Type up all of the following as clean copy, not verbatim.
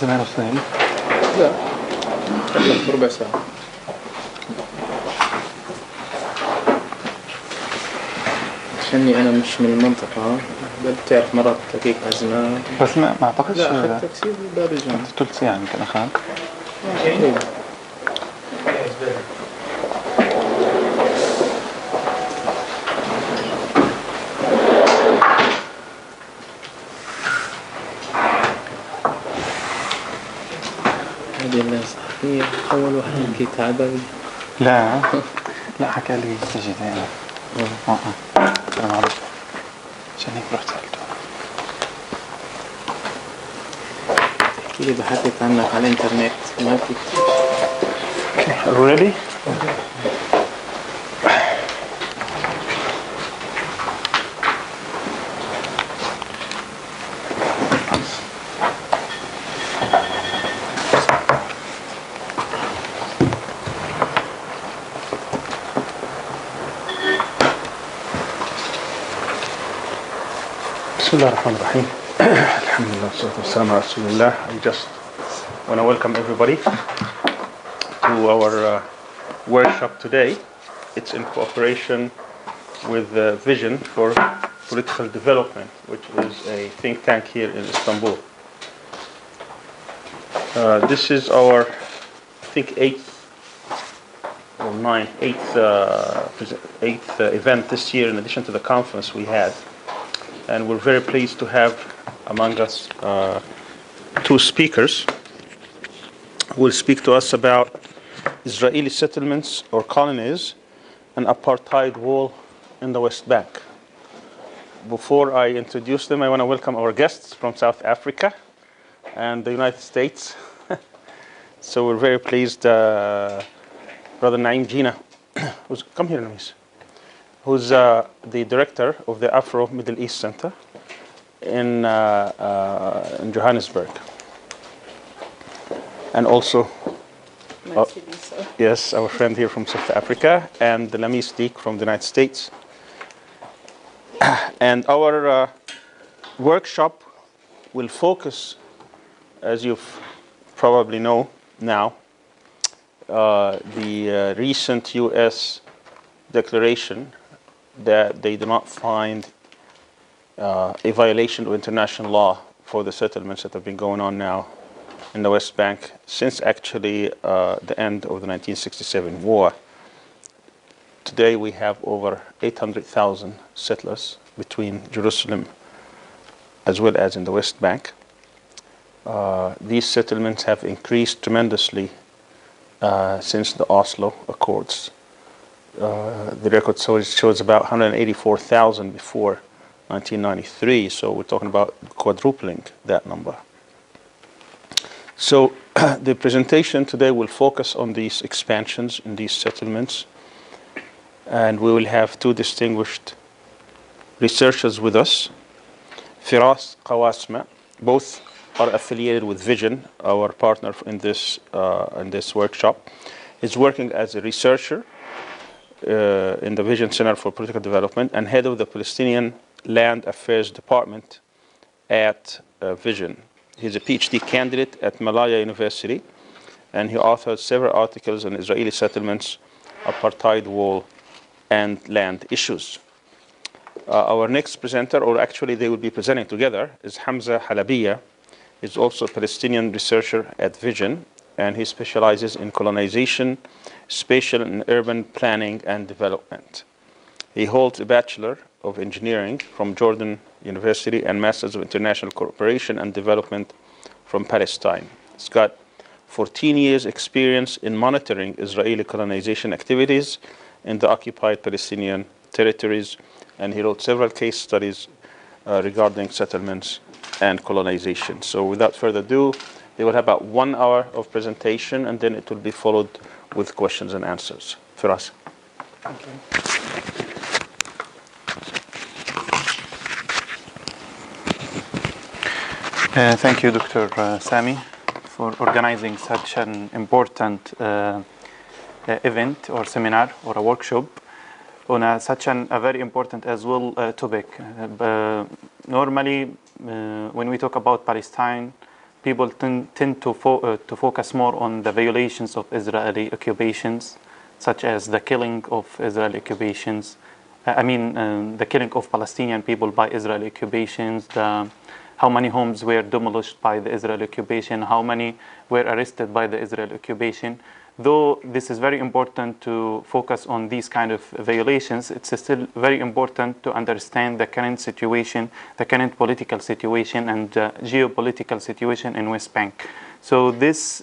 زمان وصلنا؟ لا تكلم ربع ساعة. عشاني أنا مش من المنطقة، بتعرف مرات تلاقيك أزمة. بس ما أعتقدش. لا أخذت تاكسي بباب الجامعة. ثلث ساعة يمكن أخذت. هذه الناس هي أول واحد حكيت عبالي. لا حكى لي تجي ثاني. أنا ما أعرف عشان هيك رحت سألته. احكي لي بحثت عنك على الإنترنت ما في كتير. Really? بسم الله الرحمن الرحيم. الحمد لله والصلاة والسلام على رسول الله. I just want to welcome everybody to our workshop today. It's in cooperation with Vision for Political Development, which is a think tank here in Istanbul. This is our, I think, eighth event this year in addition to the conference we had. And we're very pleased to have among us two speakers who will speak to us about Israeli settlements or colonies and Apartheid Wall in the West Bank. Before I introduce them, I want to welcome our guests from South Africa and the United States. So we're very pleased, Brother Naim Jina, come here, Namis, who's the director of the Afro-Middle East Center in Johannesburg. And also, yes, our friend here from South Africa, and Lamis Deek from the United States. And our workshop will focus, as you probably know now, the recent U.S. declaration that they do not find a violation of international law for the settlements that have been going on now in the West Bank since actually the end of the 1967 war. Today we have over 800,000 settlers between Jerusalem as well as in the West Bank. These settlements have increased tremendously since the Oslo Accords. The record shows about 184,000 before 1993, so we're talking about quadrupling that number. So the presentation today will focus on these expansions in these settlements, and we will have two distinguished researchers with us. Firas Qawasma, both are affiliated with Vision, our partner in this workshop, is working as a researcher in the Vision Center for Political Development and head of the Palestinian Land Affairs Department at Vision. He's a PhD candidate at Malaya University, and he authored several articles on Israeli settlements, Apartheid Wall, and land issues. Our next presenter, or actually they will be presenting together, is Hamza Halabiya. He's also a Palestinian researcher at Vision, and he specializes in colonization, spatial and urban planning and development. He holds a Bachelor of Engineering from Jordan University and Masters of International Cooperation and Development from Palestine. He's got 14 years experience in monitoring Israeli colonization activities in the occupied Palestinian territories, and he wrote several case studies regarding settlements and colonization. So without further ado, they will have about 1 hour of presentation, and then it will be followed with questions and answers. Firas. Thank you. Thank you, Dr. Sami, for organizing such an important event or seminar or a workshop on such a very important as well topic. Normally, when we talk about Palestine, people tend to focus more on the violations of Israeli occupations, such as the killing of Israeli occupations. The killing of Palestinian people by Israeli occupations, how many homes were demolished by the Israeli occupation, how many were arrested by the Israeli occupation. Though this is very important to focus on these kind of violations, it's still very important to understand the current situation, the current political situation and geopolitical situation in West Bank. So this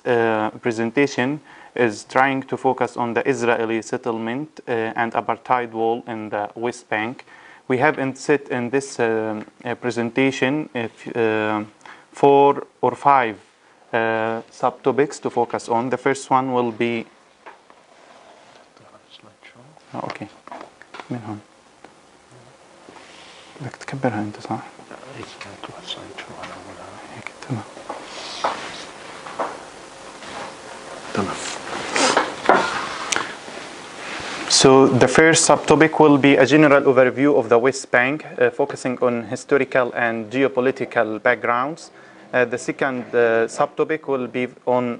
presentation is trying to focus on the Israeli settlement and Apartheid Wall in the West Bank. We have set in this presentation 4 or 5 subtopics to focus on. The first one will be okay. من هون بدك تكبرها انت صح؟ هيك تمام. So the first subtopic will be a general overview of the West Bank, focusing on historical and geopolitical backgrounds. The second subtopic will be on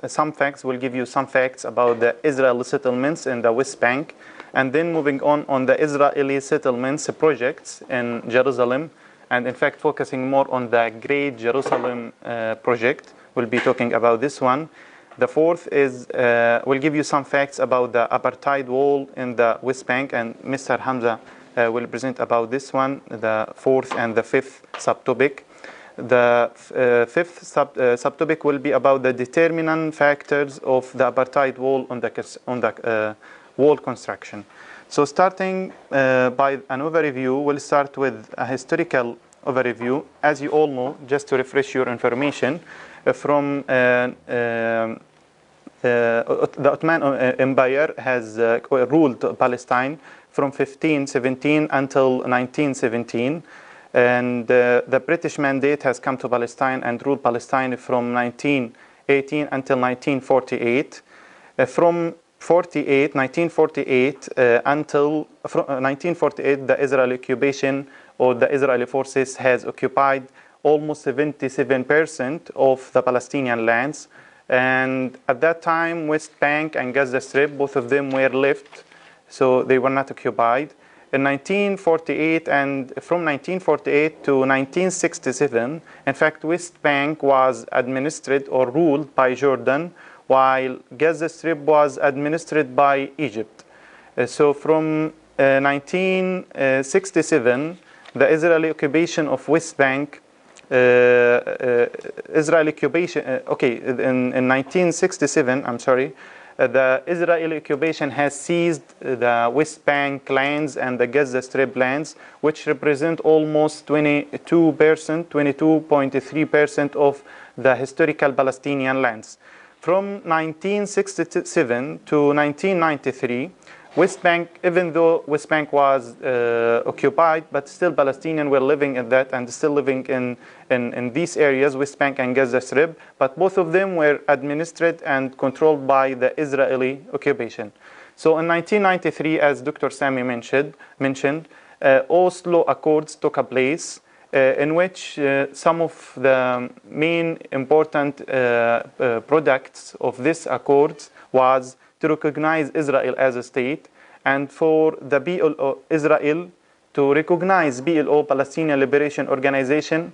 some facts. We'll give you some facts about the Israeli settlements in the West Bank, and then moving on the Israeli settlements projects in Jerusalem, and in fact focusing more on the Great Jerusalem project. We'll be talking about this one. The fourth is we'll give you some facts about the Apartheid Wall in the West Bank, and Mr. Hamza will present about this one, the fourth and the fifth subtopic. The fifth subtopic will be about the determinant factors of the Apartheid Wall on the wall construction. So starting by an overview, we'll start with a historical overview. As you all know, just to refresh your information, from the Ottoman Empire has ruled Palestine from 1517 until 1917. And the British mandate has come to Palestine and ruled Palestine from 1918 until 1948. From 1948 until 1948, the Israeli occupation or the Israeli forces has occupied almost 77% of the Palestinian lands. And at that time, West Bank and Gaza Strip, both of them were left, so they were not occupied. In 1948 and from 1948 to 1967, in fact, West Bank was administered or ruled by Jordan, while Gaza Strip was administered by Egypt. So from 1967, the Israeli occupation of West Bank, Israeli occupation, in 1967, I'm sorry, the Israeli occupation has seized the West Bank lands and the Gaza Strip lands, which represent almost 22.3% of the historical Palestinian lands. From 1967 to 1993, West Bank, even though West Bank was occupied, but still Palestinians were living in that and still living in these areas, West Bank and Gaza Strip, but both of them were administered and controlled by the Israeli occupation. So in 1993, as Dr. Sami mentioned, Oslo Accords took place, in which some of the main important products of this accord was to recognize Israel as a state, and for the PLO Israel to recognize PLO, Palestinian Liberation Organization,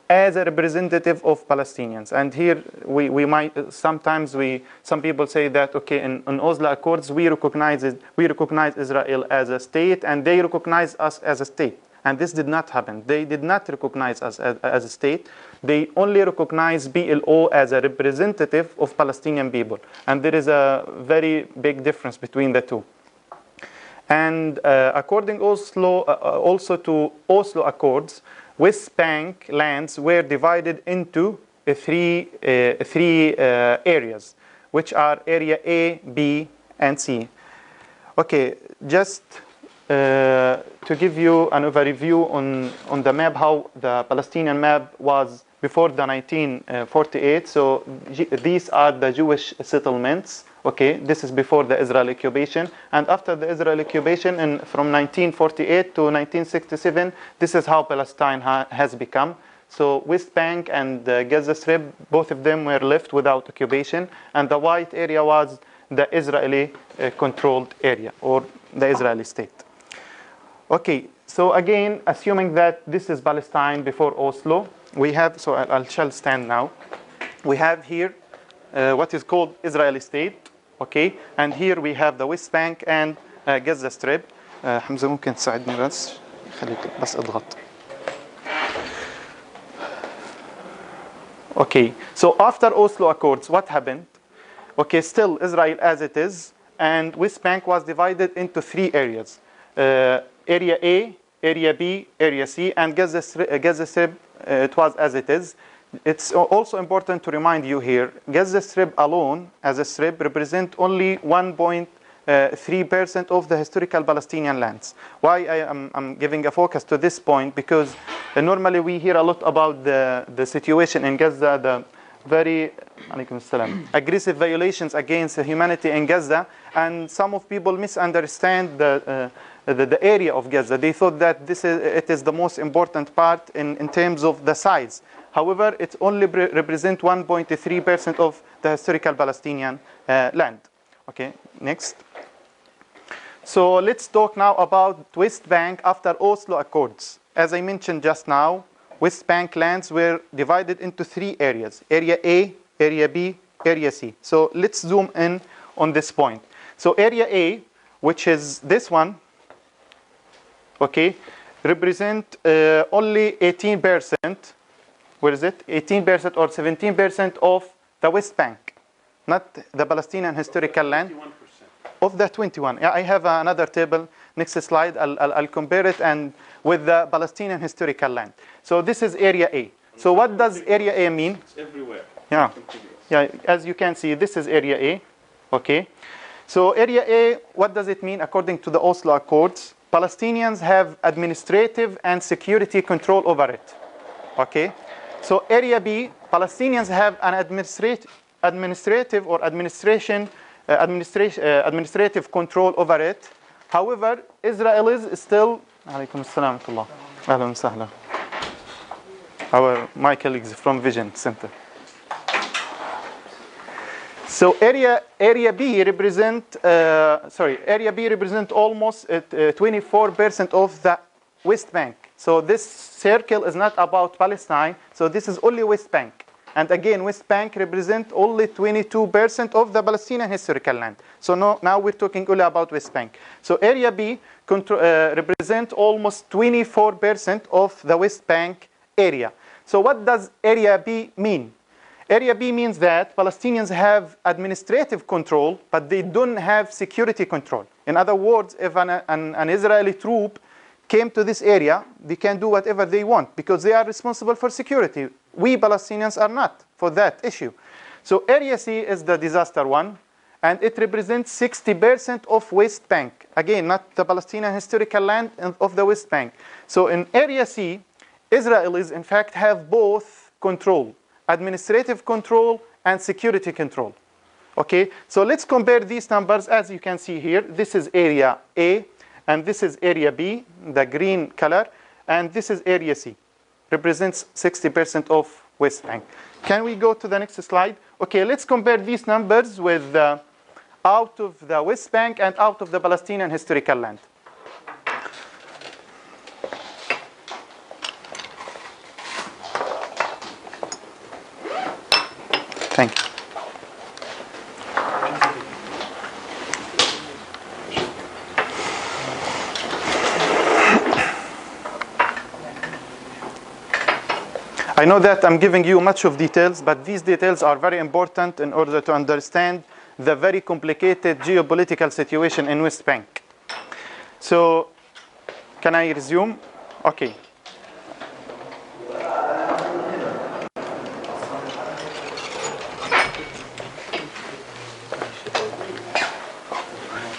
as a representative of Palestinians. And here we might sometimes some people say that in Oslo Accords we recognize Israel as a state and they recognize us as a state. And this did not happen. They did not recognize us as a state. They only recognize PLO as a representative of Palestinian people. And there is a very big difference between the two. And according also to Oslo Accords, West Bank lands were divided into three areas, which are Area A, B, and C. Okay, just to give you an overview on the map, how the Palestinian map was before the 1948. So these are the Jewish settlements. Okay, this is before the Israeli occupation, and after the Israeli occupation, from 1948 to 1967, this is how Palestine has become. So West Bank and the Gaza Strip, both of them were left without occupation, and the white area was the Israeli controlled area, or the Israeli state. Okay, so again, assuming that this is Palestine before Oslo, we have, so I shall stand now. We have here what is called Israeli state, okay? And here we have the West Bank and Gaza Strip. حمزة ممكن تساعدني بس خليك بس اضغط. Okay, so after Oslo Accords, what happened? Okay, still Israel as it is, and West Bank was divided into three areas. Area A, Area B, Area C, and Gaza Strip, it was as it is. It's also important to remind you here, Gaza Strip alone, as a strip, represent only 1.3% of the historical Palestinian lands. Why I'm giving a focus to this point? Because normally we hear a lot about the situation in Gaza, the very aggressive violations against humanity in Gaza, and some of people misunderstand the area of Gaza. They thought that it is the most important part in terms of the size. However, it only represents 1.3% of the historical Palestinian land. Okay, next. So let's talk now about West Bank after Oslo Accords. As I mentioned just now, West Bank lands were divided into three areas: Area A, Area B, Area C. So let's zoom in on this point. So Area A, which is this one, okay, represent only 18%. Where is it? 18% or 17% of the West Bank, not the Palestinian historical land. 21%. Of the 21. Yeah, I have another table. Next slide, I'll compare it and with the Palestinian historical land. So this is Area A. So what does Area A mean? It's everywhere. Yeah. Yeah, as you can see, this is Area A. Okay. So Area A, what does it mean according to the Oslo Accords? Palestinians have administrative and security control over it. Okay. So Area B, Palestinians have an administrative control over it. However, Israelis still. Alaykum assalam wa Ahlan sahla. My colleagues from Vision Center. So Area B represent almost 24% of the West Bank. So this circle is not about Palestine. So this is only West Bank. And again, West Bank represent only 22% of the Palestinian historical land. So now we're talking only about West Bank. So Area B represent almost 24% of the West Bank area. So what does Area B mean? Area B means that Palestinians have administrative control, but they don't have security control. In other words, if an Israeli troop came to this area, they can do whatever they want because they are responsible for security. We Palestinians are not for that issue. So Area C is the disaster one, and it represents 60% of West Bank. Again, not the Palestinian historical land of the West Bank. So in Area C, Israelis in fact have both control, administrative control and security control. Okay, so let's compare these numbers. As you can see here, this is Area A, and this is Area B, the green color, and this is Area C. Represents 60% of West Bank. Can we go to the next slide? Okay, let's compare these numbers with out of the West Bank and out of the Palestinian historical land. Thank you. I know that I'm giving you much of details, but these details are very important in order to understand the very complicated geopolitical situation in West Bank. So, can I resume? Okay.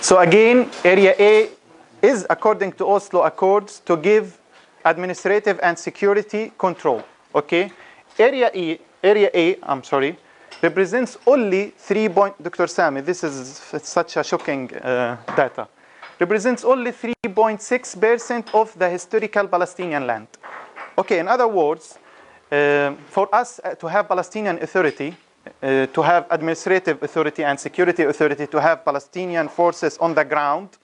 So again, Area A is, according to Oslo Accords, to give administrative and security control. Okay, Area A, represents only Dr. Sami, this is such a shocking data. Represents only 3.6% of the historical Palestinian land. Okay, in other words, For us to have Palestinian Authority, to have administrative authority and security authority, to have Palestinian forces on the ground,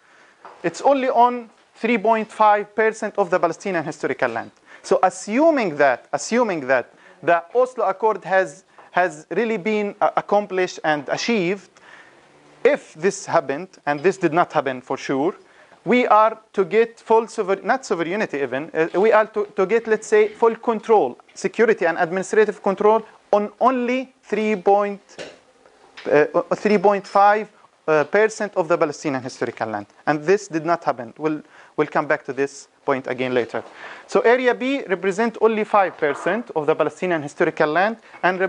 it's only on 3.5% of the Palestinian historical land. So assuming that the Oslo Accord has really been accomplished and achieved, if this happened, and this did not happen for sure, we are to get full not sovereignty even, we are to get, let's say, full control, security and administrative control on only 3.5% of the Palestinian historical land. And this did not happen. We'll come back to this point again later. So Area B represent only 5% of the Palestinian historical land, and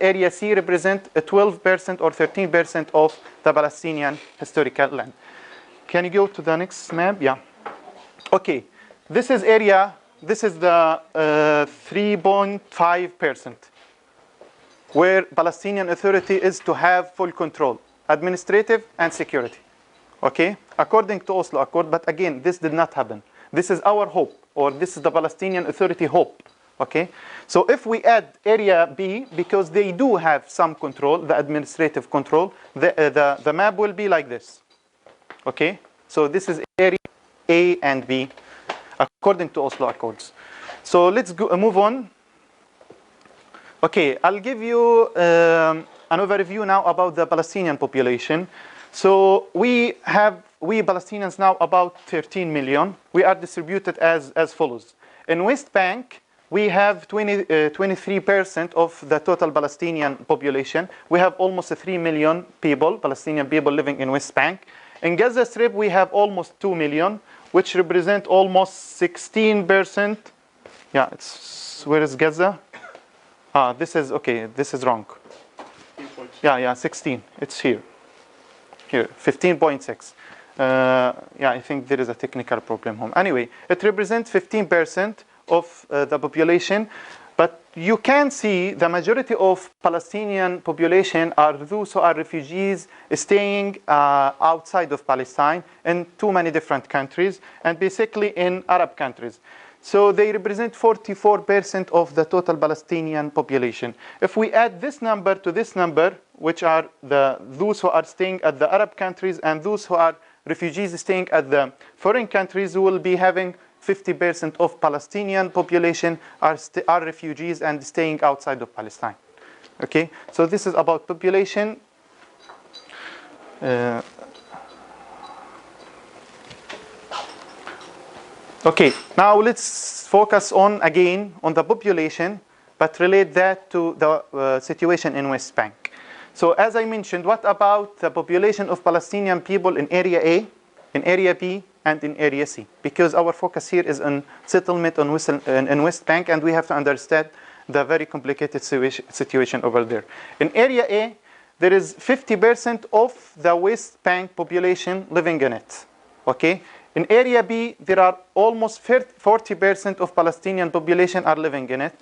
Area C represent 12% or 13% of the Palestinian historical land. Can you go to the next map? Yeah. Okay. This is area. This is the 3.5%, where Palestinian Authority is to have full control, administrative and security. Okay, according to Oslo Accord, but again, this did not happen. This is our hope, or this is the Palestinian Authority hope. Okay, so if we add Area B, because they do have some control, the administrative control, the map will be like this. Okay, so this is Area A and B, according to Oslo Accords. So let's move on. Okay, I'll give you an overview now about the Palestinian population. So we Palestinians now about 13 million. We are distributed as follows. In West Bank, we have 23% of the total Palestinian population. We have almost 3 million people, Palestinian people living in West Bank. In Gaza Strip, we have almost 2 million, which represent almost 16%. Yeah, where is Gaza? This is wrong. Yeah, 16. It's here. Here, 15.6. Yeah, I think there is a technical problem home. Anyway, it represents 15% of the population. But you can see the majority of Palestinian population are those who are refugees staying outside of Palestine in too many different countries, and basically in Arab countries. So they represent 44% of the total Palestinian population. If we add this number to this number, which are those who are staying at the Arab countries and those who are refugees staying at the foreign countries, we will be having 50% of Palestinian population are refugees and staying outside of Palestine. Okay, so this is about population. Okay, now let's focus on the population, but relate that to the situation in West Bank. So as I mentioned, what about the population of Palestinian people in Area A, in Area B, and in Area C? Because our focus here is on settlement in West Bank, and we have to understand the very complicated situation over there. In Area A, there is 50% of the West Bank population living in it. Okay? In Area B, there are almost 40% of Palestinian population are living in it,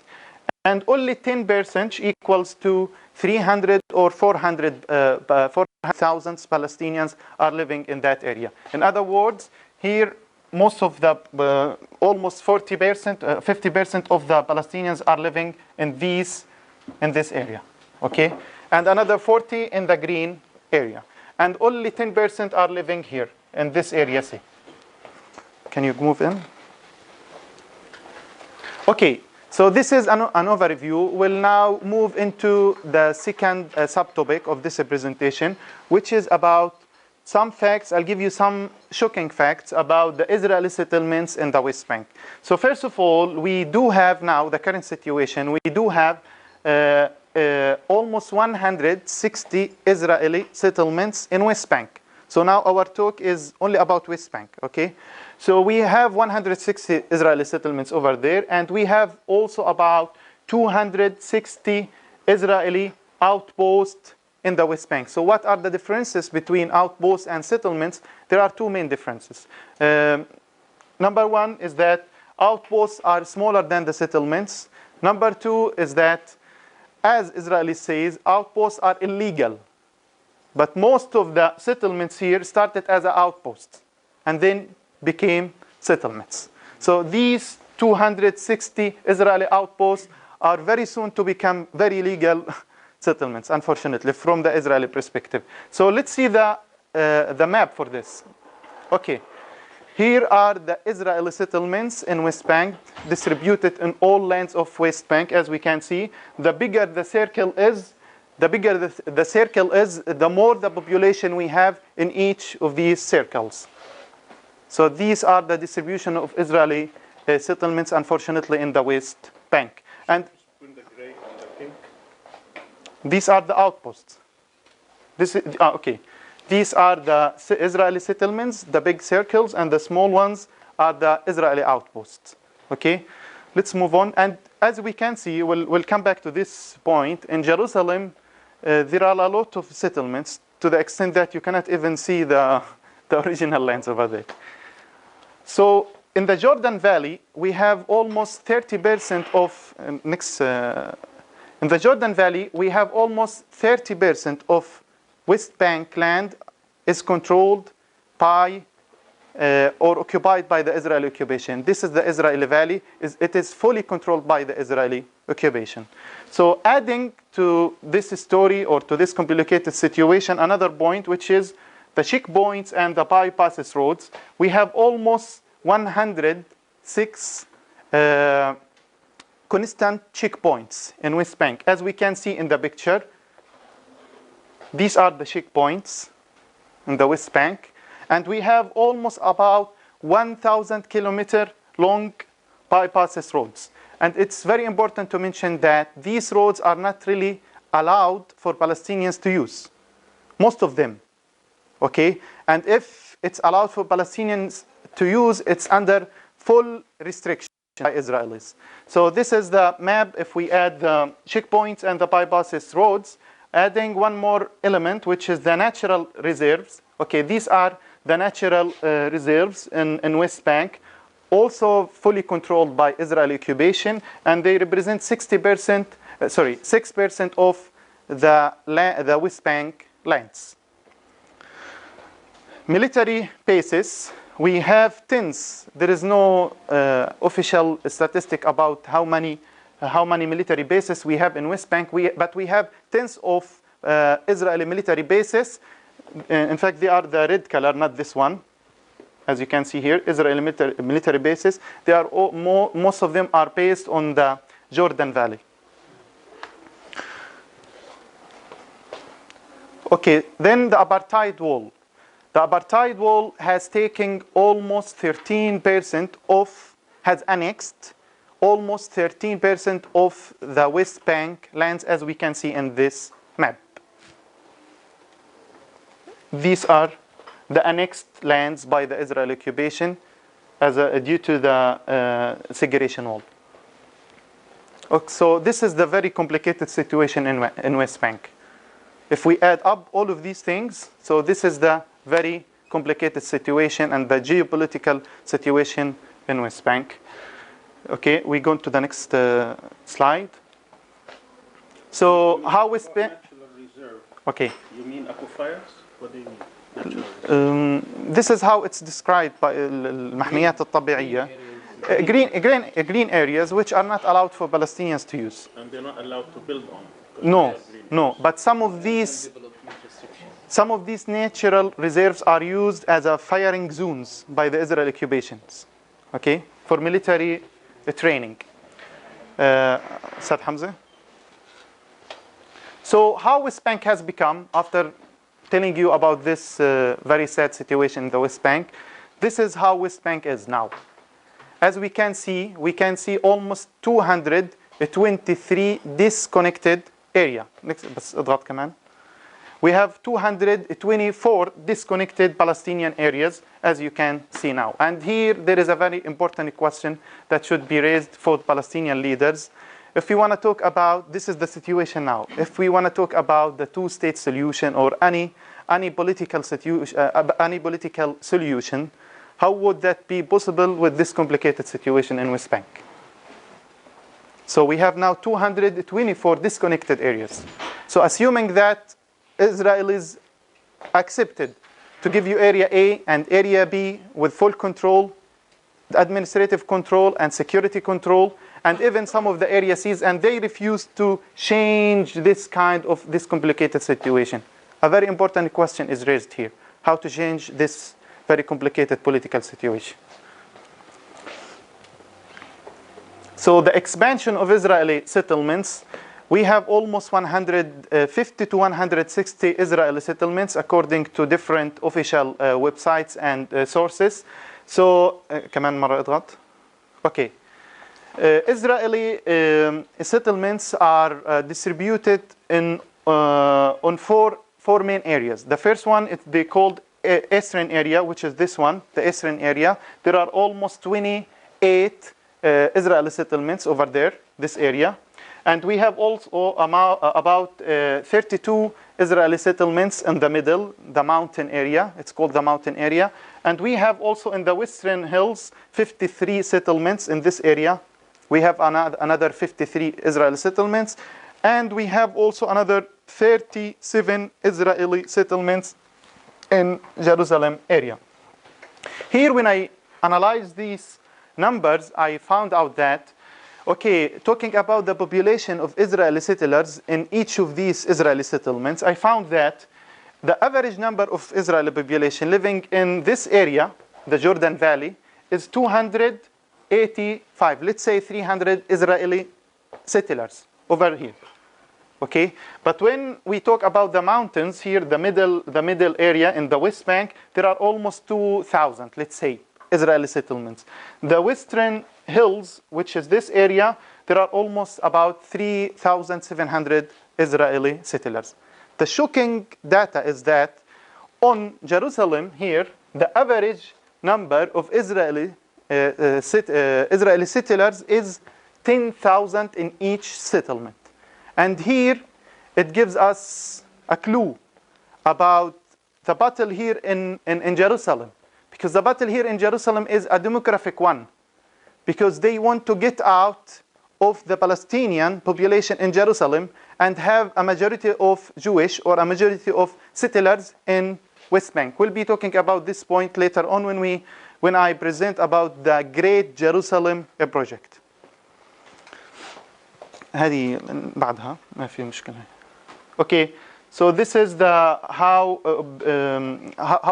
and only 10% equals to 300 or 400,000 Palestinians are living in that area. In other words, here most of the almost 50% of the Palestinians are living in this area. Okay, and another 40 in the green area, and only 10% are living here in this area C. Can you move in? Okay, so this is an overview. We'll now move into the second subtopic of this presentation, which is about some facts. I'll give you some shocking facts about the Israeli settlements in the West Bank. So first of all, we do have now the current situation. We do have almost 160 Israeli settlements in West Bank. So now our talk is only about West Bank, okay? So we have 160 Israeli settlements over there, and we have also about 260 Israeli outposts in the West Bank. So what are the differences between outposts and settlements? There are two main differences. Number one is that outposts are smaller than the settlements. Number two is that, as Israel says, outposts are illegal. But most of the settlements here started as an outpost and then became settlements. So these 260 Israeli outposts are very soon to become very legal settlements, unfortunately, from the Israeli perspective. So let's see the map for this. Okay, here are the Israeli settlements in West Bank, distributed in all lands of West Bank. As we can see, the bigger the circle is, the more the population we have in each of these circles. So these are the distribution of Israeli settlements, unfortunately, in the West Bank. And these are the outposts. Okay. These are the Israeli settlements, the big circles, and the small ones are the Israeli outposts. Okay, let's move on. And as we can see, we'll come back to this point. In Jerusalem, there are a lot of settlements to the extent that you cannot even see the original lands over there. So in the Jordan Valley, we have almost 30% of in the Jordan Valley, we have almost 30% of West Bank land is controlled by or occupied by the Israeli occupation. This is the Israeli Valley. It is fully controlled by the Israeli occupation. So adding to this story or to this complicated situation, another point, which is the checkpoints and the bypasses roads. We have almost 106 constant checkpoints in West Bank. As we can see in the picture, these are the checkpoints in the West Bank. And we have almost about 1,000 kilometer long bypasses roads. And it's very important to mention that these roads are not really allowed for Palestinians to use. Most of them. Okay? And if it's allowed for Palestinians to use, it's under full restriction by Israelis. So this is the map. If we add the checkpoints and the bypasses roads, adding one more element, which is the natural reserves. Okay, these are the natural reserves in West Bank, also fully controlled by Israeli occupation, and they represent 6% of the West Bank lands. Military bases, we have tens. There is no official statistic about how many military bases we have in West Bank, but we have tens of Israeli military bases. In fact, they are the red color, not this one. As you can see here, Israeli military bases. They are most of them are based on the Jordan Valley. Okay, then the Apartheid Wall. The Apartheid Wall has taken almost 13% has annexed almost 13% of the West Bank lands, as we can see in this map. These are the annexed lands by the Israeli occupation due to the segregation wall. Okay, so this is the very complicated situation in West Bank. If we add up all of these things, so this is the very complicated situation and the geopolitical situation in West Bank. Okay, we go to the next slide. So how West Bank? Okay. You mean aquifers? What do you mean? This is how it's described by المحميات الطبيعية. Green areas which are not allowed for Palestinians to use. And they're not allowed to build on? No. But some of these natural reserves are used as a firing zones by the Israeli occupations. Okay, for military training. Saad Hamza. So how West Bank has become, after telling you about this very sad situation in the West Bank, this is how West Bank is now. As we can see almost 223 disconnected area. We have 224 disconnected Palestinian areas, as you can see now. And here there is a very important question that should be raised for Palestinian leaders. If we want to talk about, this is the situation now. If we want to talk about the two-state solution or any political solution, how would that be possible with this complicated situation in West Bank? So we have now 224 disconnected areas. So assuming that Israelis accepted to give you area A and area B with full control, administrative control and security control, and even some of the Area Cs, and they refused to change this complicated situation. A very important question is raised here: how to change this very complicated political situation. So the expansion of Israeli settlements, we have almost 150 to 160 Israeli settlements according to different official websites and sources. So كمان مرة اضغط. Okay. Israeli settlements are distributed on four main areas. The first one they called Eastern area, which is this one, the Eastern area. There are almost 28 Israeli settlements over there, this area. And we have also about 32 Israeli settlements in the middle, the mountain area. It's called the mountain area. And we have also in the Western Hills 53 settlements in this area. We have another 53 Israeli settlements. And we have also another 37 Israeli settlements in Jerusalem area. Here, when I analyze these numbers, I found out that, okay, talking about the population of Israeli settlers in each of these Israeli settlements, I found that the average number of Israeli population living in this area, the Jordan Valley, is 285. Let's say 300 Israeli settlers over here. Okay, but when we talk about the mountains here, the middle area in the West Bank, there are almost 2,000, let's say, Israeli settlements. The Western Hills, which is this area, there are almost about 3,700 Israeli settlers. The shocking data is that on Jerusalem here, the average number of Israeli settlers is 10,000 in each settlement. And here, it gives us a clue about the battle here in Jerusalem. Because the battle here in Jerusalem is a demographic one. Because they want to get out of the Palestinian population in Jerusalem and have a majority of Jewish or a majority of settlers in West Bank. We'll be talking about this point later on when I present about the Great Jerusalem Project. هذه بعدها ما في مشكلة. Okay, so this is the how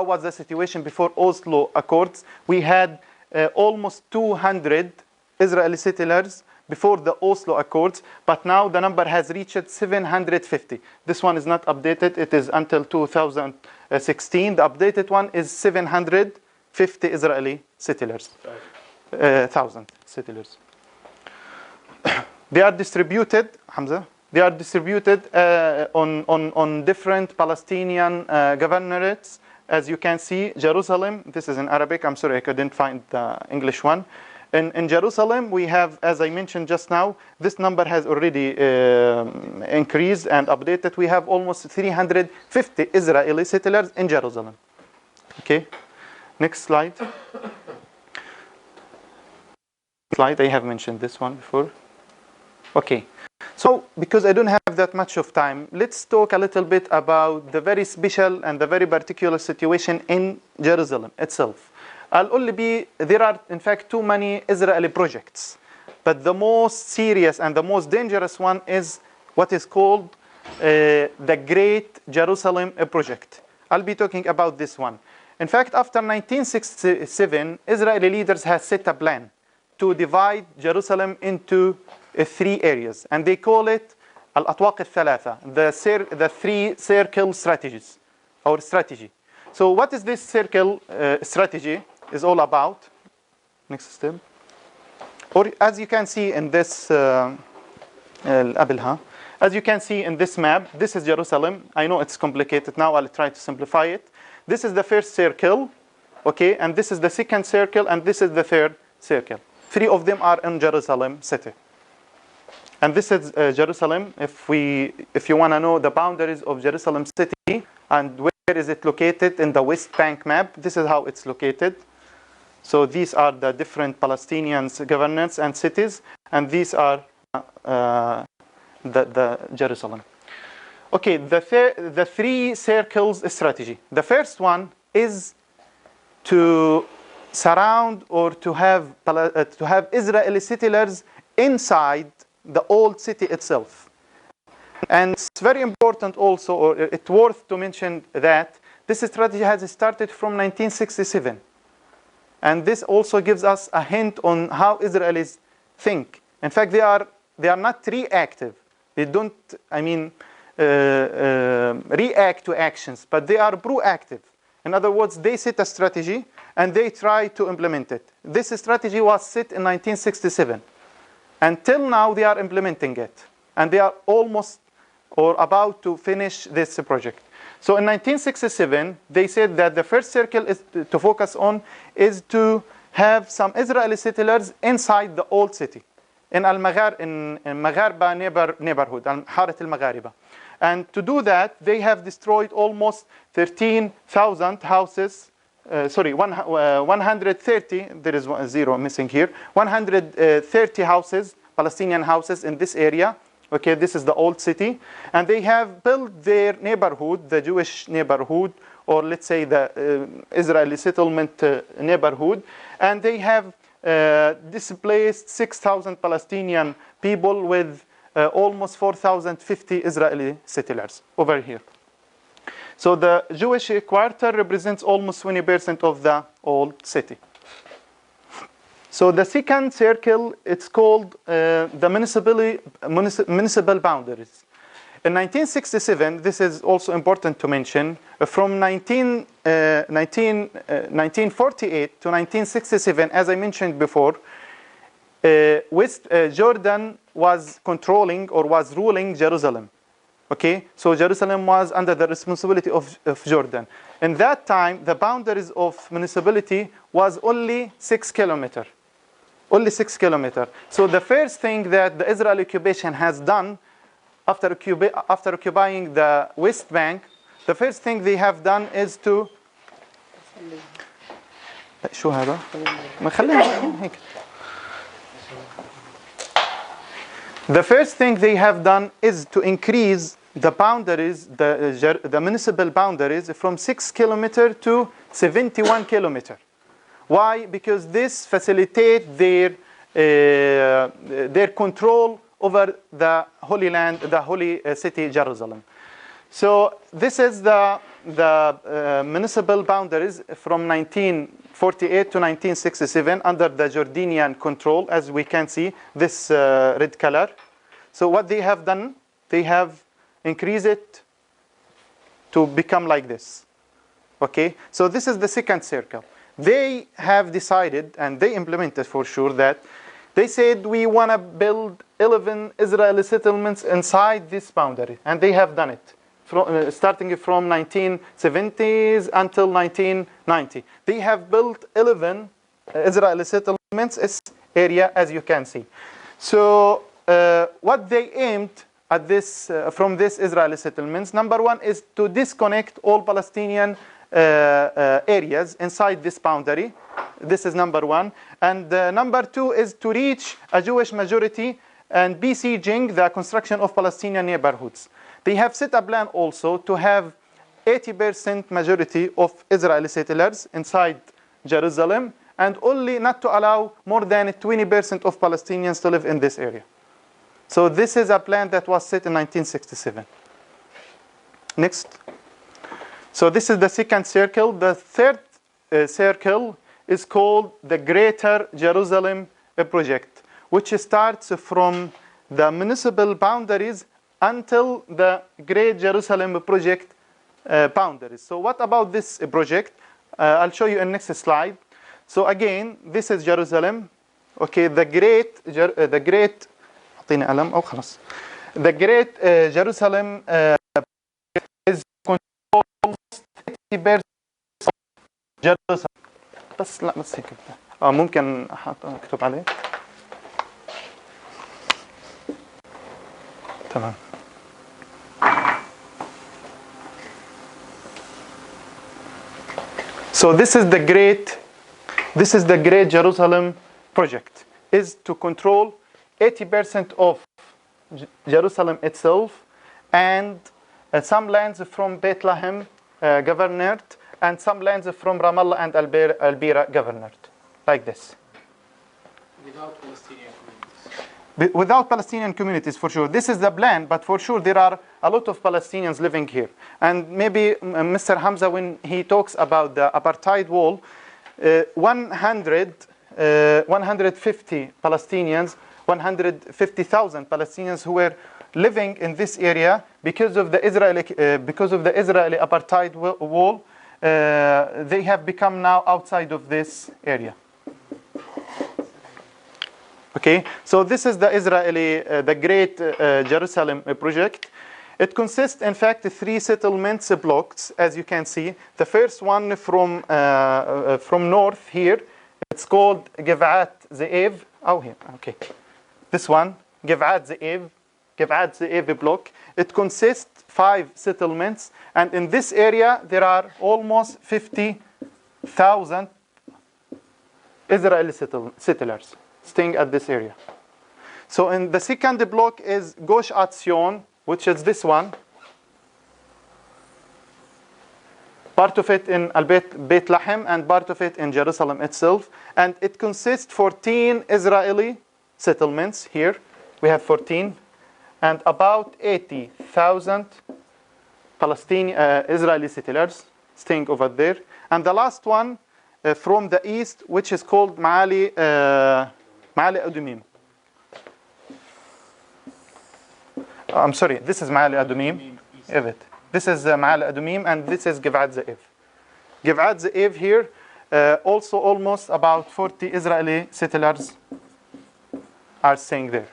was the situation before Oslo Accords. We had almost 200 Israeli settlers before the Oslo Accords, but now the number has reached 750. This one is not updated. It is until 2016. The updated one is 750 Israeli settlers. 1,000 settlers. They are distributed, Hamza. They are distributed on different Palestinian governorates. As you can see, Jerusalem. This is in Arabic. I'm sorry, I couldn't find the English one. In Jerusalem, we have, as I mentioned just now, this number has already increased and updated. We have almost 350 Israeli settlers in Jerusalem. Okay, next slide. I have mentioned this one before. Okay, so because I don't have that much of time, let's talk a little bit about the very special and the very particular situation in Jerusalem itself. There are in fact too many Israeli projects, but the most serious and the most dangerous one is what is called the Great Jerusalem Project. I'll be talking about this one. In fact, after 1967, Israeli leaders have set a plan to divide Jerusalem into 3 areas, and they call it Al-Atwaq al-Thalatha, the 3 circle strategies, or strategy. So what is this circle strategy is all about? Next step. Or as you can see in this as you can see in this map, this is Jerusalem. I know it's complicated now, I'll try to simplify it. This is the first circle, okay, and this is the second circle, and this is the third circle. 3 of them are in Jerusalem city. And this is Jerusalem. If you want to know the boundaries of Jerusalem city and where is it located in the West Bank map, this is how it's located. So these are the different Palestinian governments and cities, and these are the Jerusalem. Okay, the 3 circles strategy. The first one is to surround or to have Israeli settlers inside the old city itself. And it's very important also, or it's worth to mention that this strategy has started from 1967. And this also gives us a hint on how Israelis think. In fact, they are not reactive. They don't, react to actions, but they are proactive. In other words, they set a strategy and they try to implement it. This strategy was set in 1967. Until now, they are implementing it. And they are almost or about to finish this project. So in 1967, they said that the first circle is to focus on is to have some Israeli settlers inside the old city, in Magharba neighborhood, Harat al-Maghariba. And to do that, they have destroyed almost 13,000 houses. 130, there is a zero missing here, 130 houses, Palestinian houses in this area. Okay, this is the old city. And they have built their neighborhood, the Jewish neighborhood, or let's say the Israeli settlement neighborhood. And they have displaced 6,000 Palestinian people with almost 4,050 Israeli settlers over here. So the Jewish quarter represents almost 20% of the old city. So the second circle, it's called the municipal boundaries. In 1967, this is also important to mention, from 1948 to 1967, as I mentioned before, West Jordan was controlling or was ruling Jerusalem. Okay, so Jerusalem was under the responsibility of Jordan. In that time, the boundaries of municipality was only 6 kilometers. Only 6 kilometers. So the first thing that the Israeli occupation has done after occupying the West Bank, the first thing they have done is to شو هذا؟ ما خلينا هيك. The first thing they have done is to increase the boundaries, the municipal boundaries from 6 kilometers to 71 kilometers. Why? Because this facilitates their control over the Holy Land, the holy city Jerusalem. So this is the municipal boundaries from 1948 to 1967 under the Jordanian control, as we can see this red color. So what they have done, they have increased it to become like this. Okay, so this is the second circle. They have decided, and they implemented for sure, that they said we want to build 11 Israeli settlements inside this boundary. And they have done it, starting from 1970s until 1990. They have built 11 Israeli settlements in this area, as you can see. So what they aimed at this, from these Israeli settlements, number one is to disconnect all Palestinian areas inside this boundary. This is number one. And number two is to reach a Jewish majority and besieging the construction of Palestinian neighborhoods. They have set a plan also to have 80% majority of Israeli settlers inside Jerusalem and only not to allow more than 20% of Palestinians to live in this area. So this is a plan that was set in 1967. Next. So this is the second circle. The third circle is called the Greater Jerusalem Project, which starts from the municipal boundaries until the Great Jerusalem Project boundaries. So what about this project? I'll show you in next slide. So again, this is Jerusalem. Okay, the Great أعطيني قلم أو خلاص. The Great Jerusalem is controlled almost 80% of Jerusalem. بس لا بس هيك ممكن أكتب عليه. تمام. So this is the Great Jerusalem Project, is to control 80% of Jerusalem itself and some lands from Bethlehem governorate and some lands from Ramallah and Al-Bira governorate, like this. Without Palestinian communities. Without Palestinian communities, for sure. This is the plan, but for sure there are a lot of Palestinians living here. And maybe Mr. Hamza, when he talks about the Apartheid Wall, 150 Palestinians, 150,000 Palestinians who were living in this area because of the Israeli Apartheid Wall, they have become now outside of this area. Okay, so this is the Israeli, the Great Jerusalem project. It consists, in fact, of 3 settlements blocks, as you can see. The first one from north here, it's called Givat Ze'ev. Oh, here, okay. This one, Givat Ze'ev block. It consists 5 settlements, and in this area there are almost 50,000 Israeli settlers staying at this area. So in the second block is Gosh Atzion, which is this one. Part of it in Beit Lahem and part of it in Jerusalem itself. And it consists 14 Israeli settlements here. We have 14. And about 80,000 Palestinian Israeli settlers staying over there. And the last one from the east, which is called Ma'ali Adumim. I'm sorry, this is Ma'ali Adumim. This is Ma'ali Adumim, and this is Givat Ze'ev. Givat Ze'ev here, also almost about 40 Israeli settlers are staying there.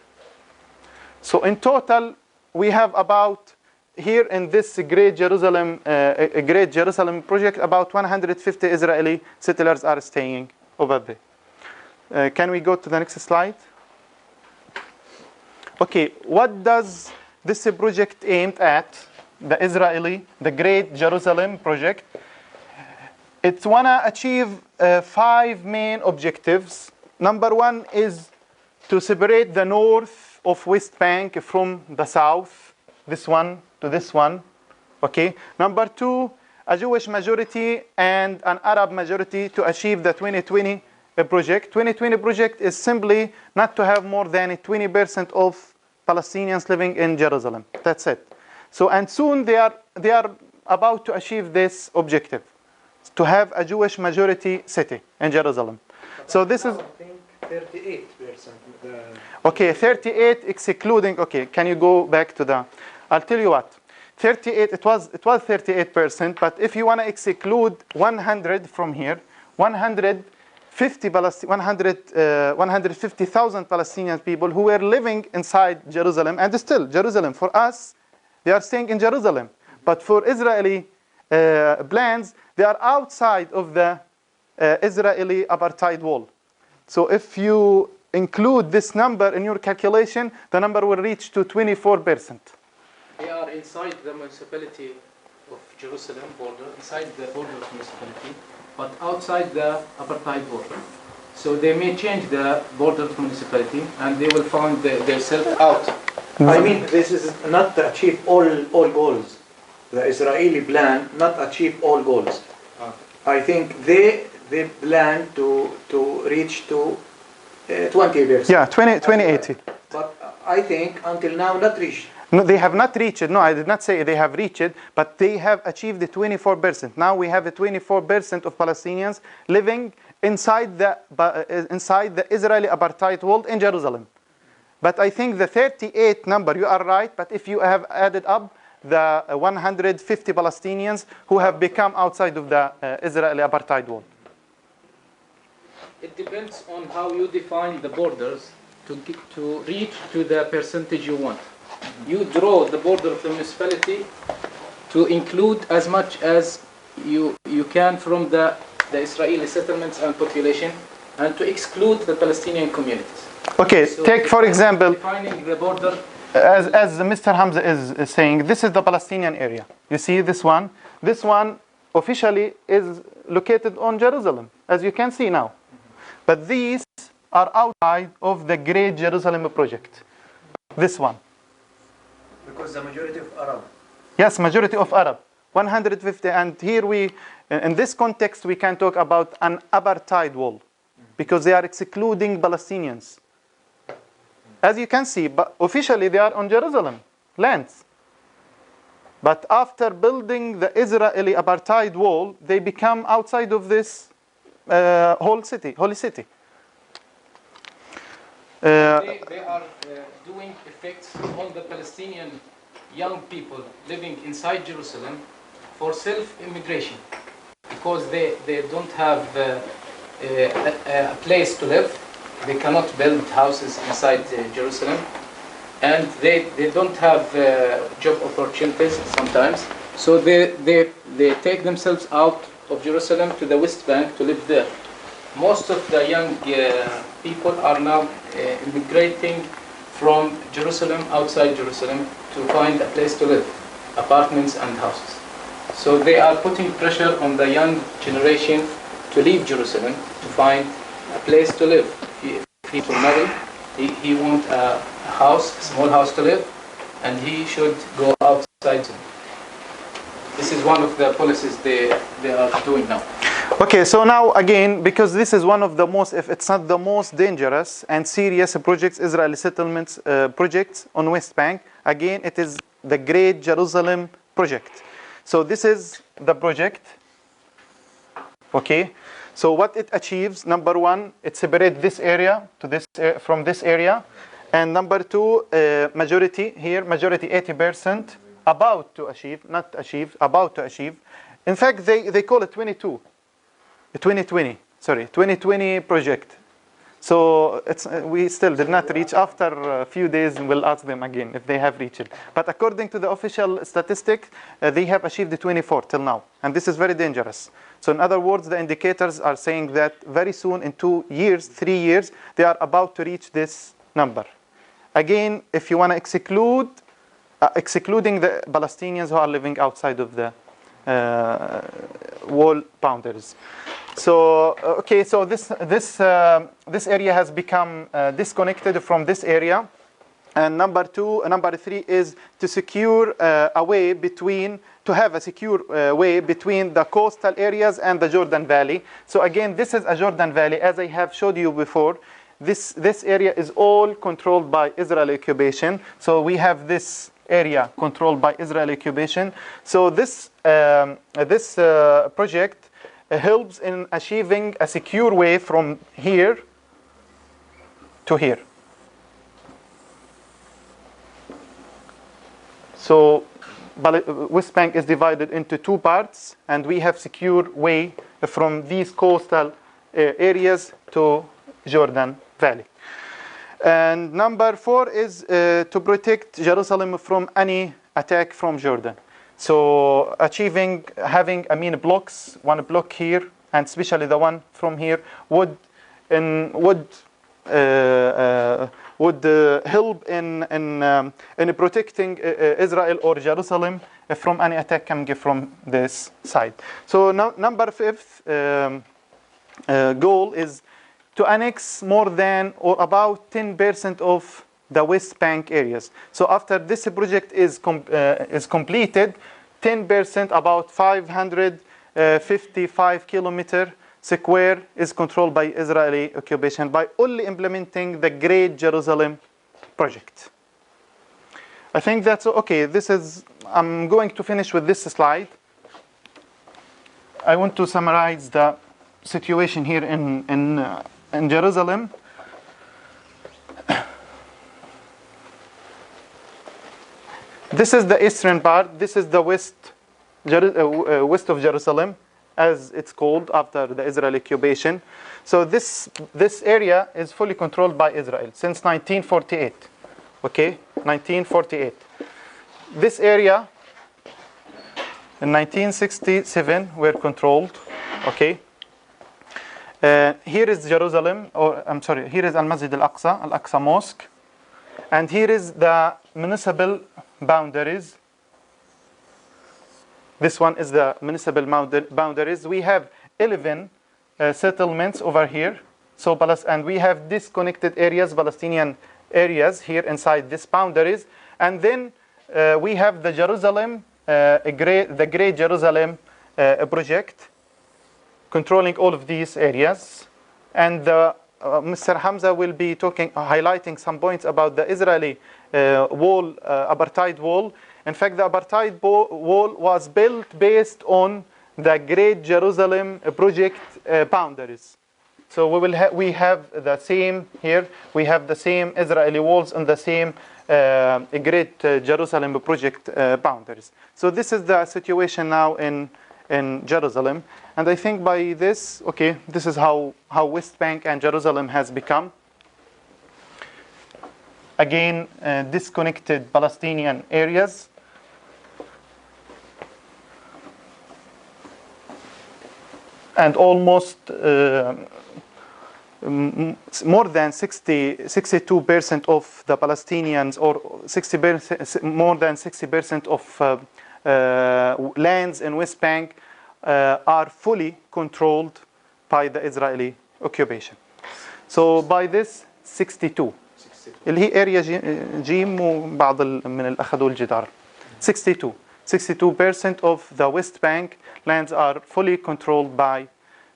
So in total, we have about, here in this Great Jerusalem project, about 150 Israeli settlers are staying over there. Can we go to the next slide? Okay, what does this project aimed at? The Great Jerusalem project. It wanna achieve 5 main objectives. Number 1 is to separate the north of West Bank from the south, this one to this one. Okay. Number 2, a Jewish majority and an Arab majority to achieve the 2020 project. 2020 project is simply not to have more than 20% of Palestinians living in Jerusalem. That's it. So, and soon they are about to achieve this objective, to have a Jewish majority city in Jerusalem. So this is, I think 38%. okay, 38 excluding. Okay, can you go back to the? I'll tell you what. 38. It was 38%. But if you want to exclude 100 from here, 150,000 Palestinian people who were living inside Jerusalem, and still Jerusalem for us, they are staying in Jerusalem. But for Israeli plans, they are outside of the Israeli Apartheid Wall. So if you include this number in your calculation, the number will reach to 24%. They are inside the municipality of Jerusalem border, inside the border of municipality, but outside the Apartheid Wall. So they may change the border of municipality and they will find themselves out. I mean, this is not to achieve all goals. The Israeli plan not achieve all goals. I think they plan to reach to 20%. Yeah, 2080. But I think until now not reached. No, they have not reached it. No, I did not say they have reached it, but they have achieved the 24%. Now we have a 24% of Palestinians living inside the Israeli Apartheid Wall in Jerusalem. But I think the 38 number, you are right, but if you have added up the 150 Palestinians who have become outside of the Israeli Apartheid Wall. It depends on how you define the borders to reach to the percentage you want. You draw the border of the municipality to include as much as you can from the Israeli settlements and population, and to exclude the Palestinian communities. Okay, So take for example, defining the border. as Mr. Hamza is saying, this is the Palestinian area. You see this one? This one officially is located on Jerusalem, as you can see now. But these are outside of the Great Jerusalem project. This one. Because the majority of Arab. Yes, majority of Arab. 150. And here in this context, we can talk about an apartheid wall, because they are excluding Palestinians. As you can see, but officially they are on Jerusalem lands. But after building the Israeli Apartheid Wall, they become outside of this holy city. They are doing effects on the Palestinian young people living inside Jerusalem for self-immigration, because they don't have a place to live. They cannot build houses inside Jerusalem, and they don't have job opportunities sometimes. So they take themselves out of Jerusalem to the West Bank to live there. Most of the young people are now immigrating from Jerusalem, outside Jerusalem, to find a place to live, apartments and houses. So they are putting pressure on the young generation to leave Jerusalem to find a place to live. If he to marry, he wants a house, a small house to live, and he should go outside. This is one of the policies they are doing now. Okay, so now again, because this is one of the most, if it's not the most dangerous and serious projects, Israeli settlements projects on West Bank, again, it is the Great Jerusalem Project. So this is the project, okay? So what it achieves, number one, it separates this area to this from this area. And number two, majority here, majority 80%, about to achieve, not achieved, about to achieve. In fact, they call it 2020 project. So we still did not reach. After a few days, we'll ask them again if they have reached it. But according to the official statistic, they have achieved the 24 till now. And this is very dangerous. So in other words, the indicators are saying that very soon, in 2 years, 3 years, they are about to reach this number. Again, if you want to excluding the Palestinians who are living outside of the wall boundaries. So okay, so this area has become disconnected from this area, and number three is to secure a way between, to have a secure way between the coastal areas and the Jordan Valley. So again, this is a Jordan Valley, as I have showed you before. This area is all controlled by Israeli occupation. So we have this area controlled by Israeli occupation. So this project helps in achieving a secure way from here to here. So West Bank is divided into 2 parts, and we have secure way from these coastal areas to Jordan Valley. And number 4 is to protect Jerusalem from any attack from Jordan. So having blocks, 1 block here, and especially the one from here, would help in protecting Israel or Jerusalem from any attack coming from this side. So now, number 5th goal is to annex more than or about 10% of the West Bank areas. So after this project is completed, 10%, about 555 kilometer square, is controlled by Israeli occupation by only implementing the Great Jerusalem Project. I think that's okay. I'm going to finish with this slide. I want to summarize the situation here in Jerusalem. This is the eastern part. This is the west of Jerusalem, as it's called after the Israeli occupation. So this area is fully controlled by Israel since 1948. Okay, 1948. This area in 1967 were controlled. Okay. Here is Jerusalem, here is Al-Masjid Al-Aqsa Mosque, and here is the municipal boundaries. This one is the municipal boundaries. We have 11 settlements over here. And we have disconnected areas, Palestinian areas here inside these boundaries. And then we have the Jerusalem, the Great Jerusalem Project, controlling all of these areas. And the Mr. Hamza will be highlighting some points about the Israeli wall, Apartheid Wall. In fact, the Apartheid Wall was built based on the Great Jerusalem Project boundaries. So we have the same here. We have the same Israeli walls and the same Great Jerusalem Project boundaries. So this is the situation now in Jerusalem. And I think by this, okay, this is how West Bank and Jerusalem has become. Again, disconnected Palestinian areas. And almost more than 62% of the Palestinians, or 60%, more than 60% of lands in West Bank are fully controlled by the Israeli occupation. So by this 62 اللي هي اريا جيم وبعض من اللي اخذوا الجدار 62% of the West Bank lands are fully controlled by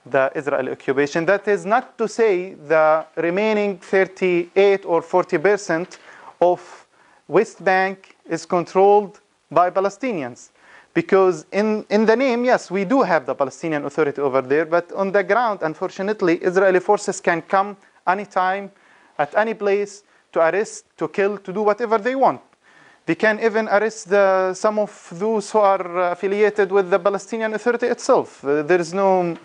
the Israeli occupation. That is not to say the remaining 38 or 40% of West Bank is controlled by Palestinians. Because in the name, yes, we do have the Palestinian Authority over there, but on the ground, unfortunately, Israeli forces can come anytime, at any place, to arrest, to kill, to do whatever they want. They can even arrest some of those who are affiliated with the Palestinian Authority itself. There is no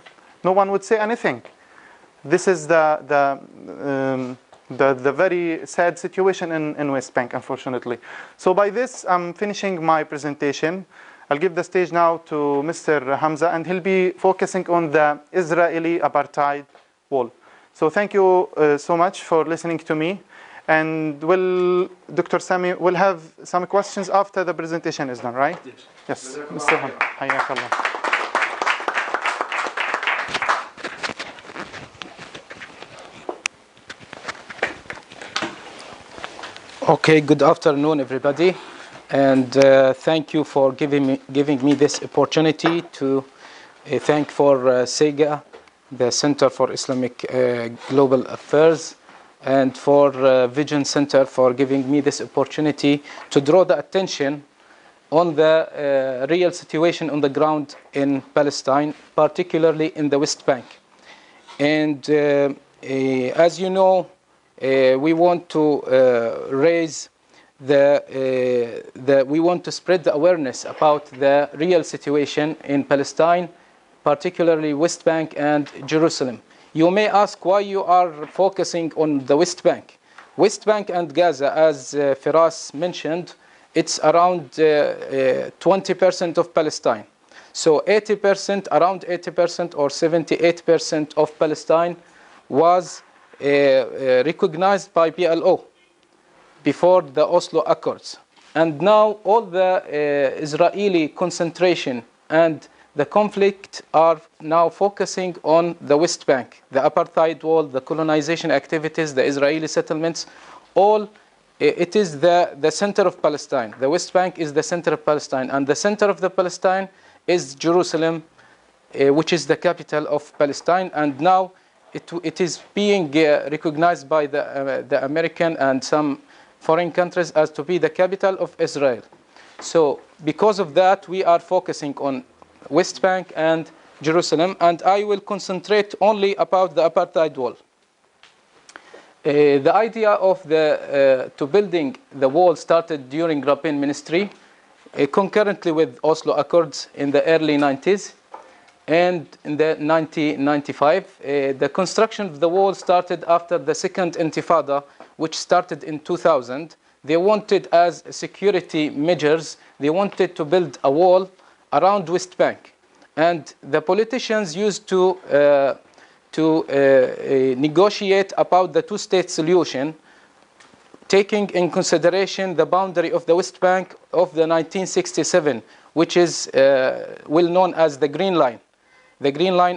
one would say anything. This is the very sad situation in West Bank, unfortunately. So by this, I'm finishing my presentation. I'll give the stage now to Mr. Hamza, and he'll be focusing on the Israeli Apartheid Wall. So thank you so much for listening to me. And Dr. Sami will have some questions after the presentation is done, right? Yes. Yes, Mr. Hamza. Hayyakallah. Okay, good afternoon, everybody. And thank you for giving me this opportunity to thank for CIGA, the Center for Islamic Global Affairs, and for Vision Center for giving me this opportunity to draw the attention on the real situation on the ground in Palestine, particularly in the West Bank. And as you know, we want to raise we want to spread the awareness about the real situation in Palestine, particularly West Bank and Jerusalem. You may ask why you are focusing on the West Bank. West Bank and Gaza, as Firas mentioned, it's around 20% of Palestine. So 80%, around 80% or 78% of Palestine was recognized by PLO before the Oslo Accords. And now all the Israeli concentration and the conflict are now focusing on the West Bank, the Apartheid Wall, the colonization activities, the Israeli settlements, all it is the center of Palestine. The West Bank is the center of Palestine, and the center of the Palestine is Jerusalem, which is the capital of Palestine, and now it is being recognized by the American and some foreign countries as to be the capital of Israel. So because of that, we are focusing on West Bank and Jerusalem, and I will concentrate only about the Apartheid Wall. The idea of to building the wall started during Rabin ministry, concurrently with Oslo Accords in the early 90s, and in the 1995, the construction of the wall started after the second Intifada, which started in 2000. They wanted, as security measures, they wanted to build a wall around West Bank, and the politicians used to negotiate about the two-state solution, taking in consideration the boundary of the West Bank of the 1967, which is well known as the Green Line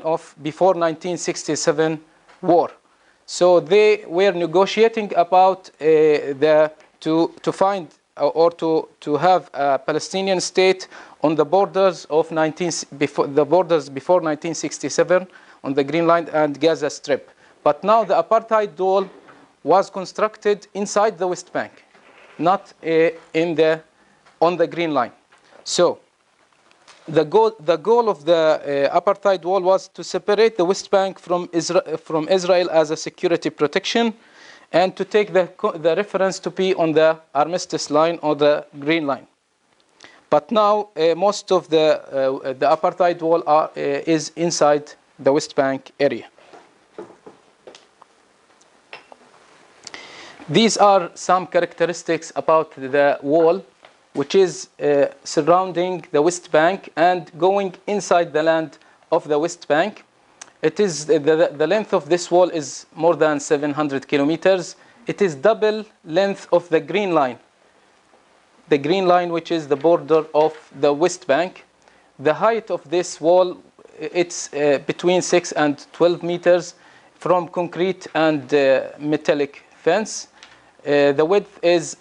of before 1967 war. So they were negotiating about to find or to have a Palestinian state on the borders before 1967 on the Green Line and Gaza Strip. But now the apartheid wall was constructed inside the West Bank, not on the Green Line. So the goal of the apartheid wall was to separate the West Bank from Israel as a security protection, and to take the reference to be on the armistice line or the Green Line. But now most of the apartheid wall is inside the West Bank area. These are some characteristics about the wall, which is surrounding the West Bank and going inside the land of the West Bank. It is the length of this wall is more than 700 kilometers. It is double length of the Green Line. The Green Line, which is the border of the West Bank. The height of this wall, it's between 6 and 12 meters from concrete and metallic fence. The width is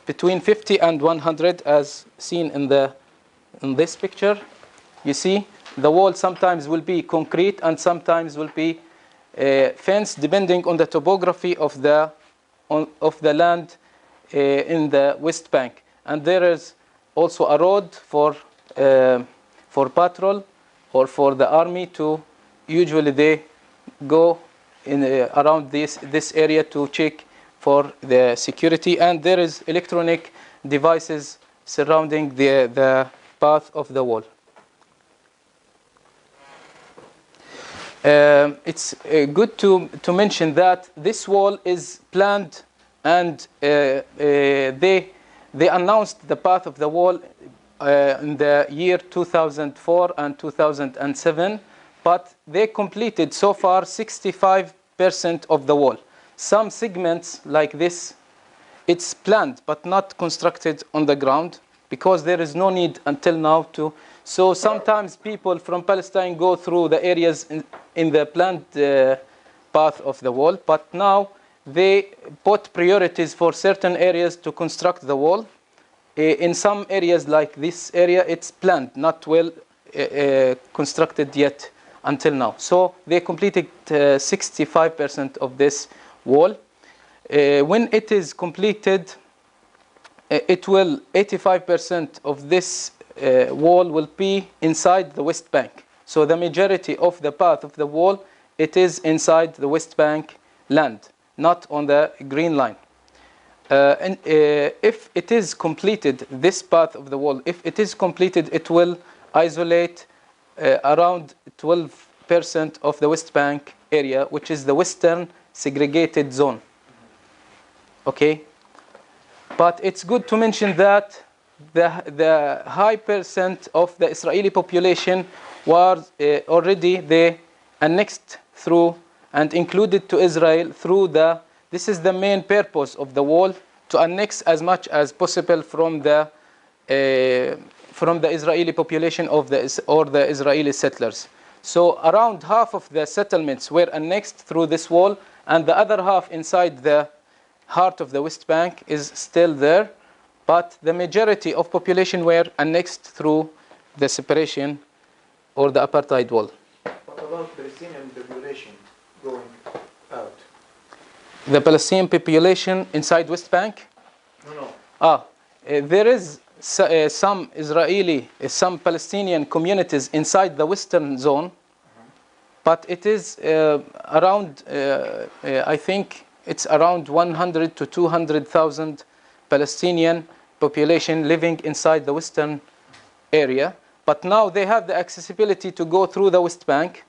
between 50 and 100, as seen in this picture. You see, the wall sometimes will be concrete and sometimes will be fence, depending on the topography of the land in the West Bank. And there is also a road for patrol or for the army to usually they go around this area to check for the security. And there is electronic devices surrounding the path of the wall. It's good to mention that this wall is planned, and they announced the path of the wall in the year 2004 and 2007, but they completed so far 65% of the wall. Some segments like this, it's planned but not constructed on the ground because there is no need until now to. So sometimes people from Palestine go through the areas in the planned path of the wall, but now they put priorities for certain areas to construct the wall. In some areas like this area, it's planned, not well constructed yet until now. So they completed 65% of this wall. When it is completed, 85% of this wall will be inside the West Bank. So the majority of the path of the wall, it is inside the West Bank land, not on the Green Line. And if it is completed, this path of the wall, if it is completed, it will isolate around 12% of the West Bank area, which is the Western segregated zone. Okay? But it's good to mention that the high percent of the Israeli population was already they annexed through and included to Israel through this is the main purpose of the wall, to annex as much as possible from the Israeli population or the Israeli settlers. So around half of the settlements were annexed through this wall, and the other half inside the heart of the West Bank is still there, but the majority of population were annexed through the separation or the apartheid wall. What about Palestinian population going out? The Palestinian population inside West Bank? No. There is some Palestinian communities inside the Western zone, but it is around, I think it's around 100 to 200,000 Palestinian population living inside the Western area. But now they have the accessibility to go through the West Bank,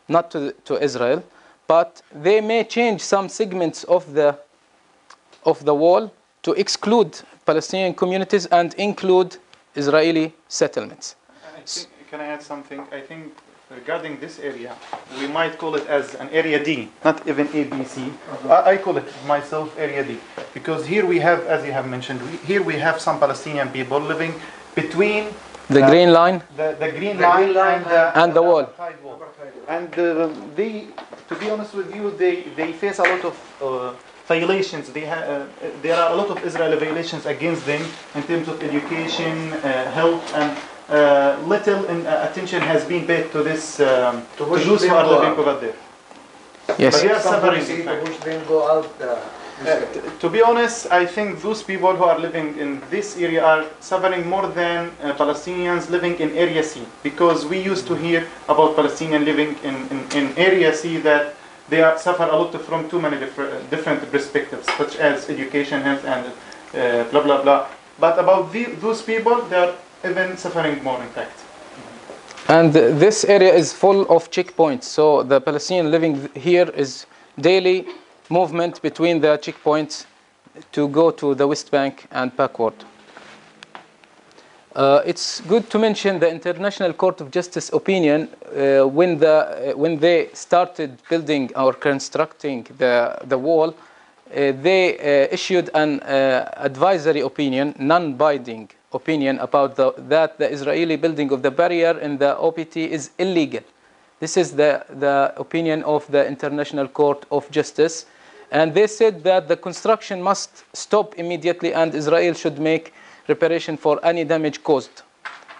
not to Israel, but they may change some segments of the wall to exclude Palestinian communities and include Israeli settlements. Can I add something? I think regarding this area, we might call it as an area D, not even A, B, C. I call it myself area D, because here we have, as you have mentioned, here we have some Palestinian people living between the Green Line, the Green Line and the wall. And they, to be honest with you, they face a lot of violations. There are a lot of Israeli violations against them in terms of education, health, and little attention has been paid to this to those who are living over there. Yes. But they are Some suffering. policy in to fact. push them go out. To be honest, I think those people who are living in this area are suffering more than Palestinians living in Area C, because we used to hear about Palestinians living in Area C that they are, suffer a lot from too many different perspectives, such as education, health, and blah blah blah. But about those people, they are even suffering more, in fact. And this area is full of checkpoints. So the Palestinian living here is daily movement between the checkpoints to go to the West Bank and backward. It's good to mention the International Court of Justice opinion when they started building or constructing the wall. They issued an advisory opinion, non-binding opinion about that the Israeli building of the barrier in the OPT is illegal. This is the opinion of the International Court of Justice. And they said that the construction must stop immediately and Israel should make reparation for any damage caused.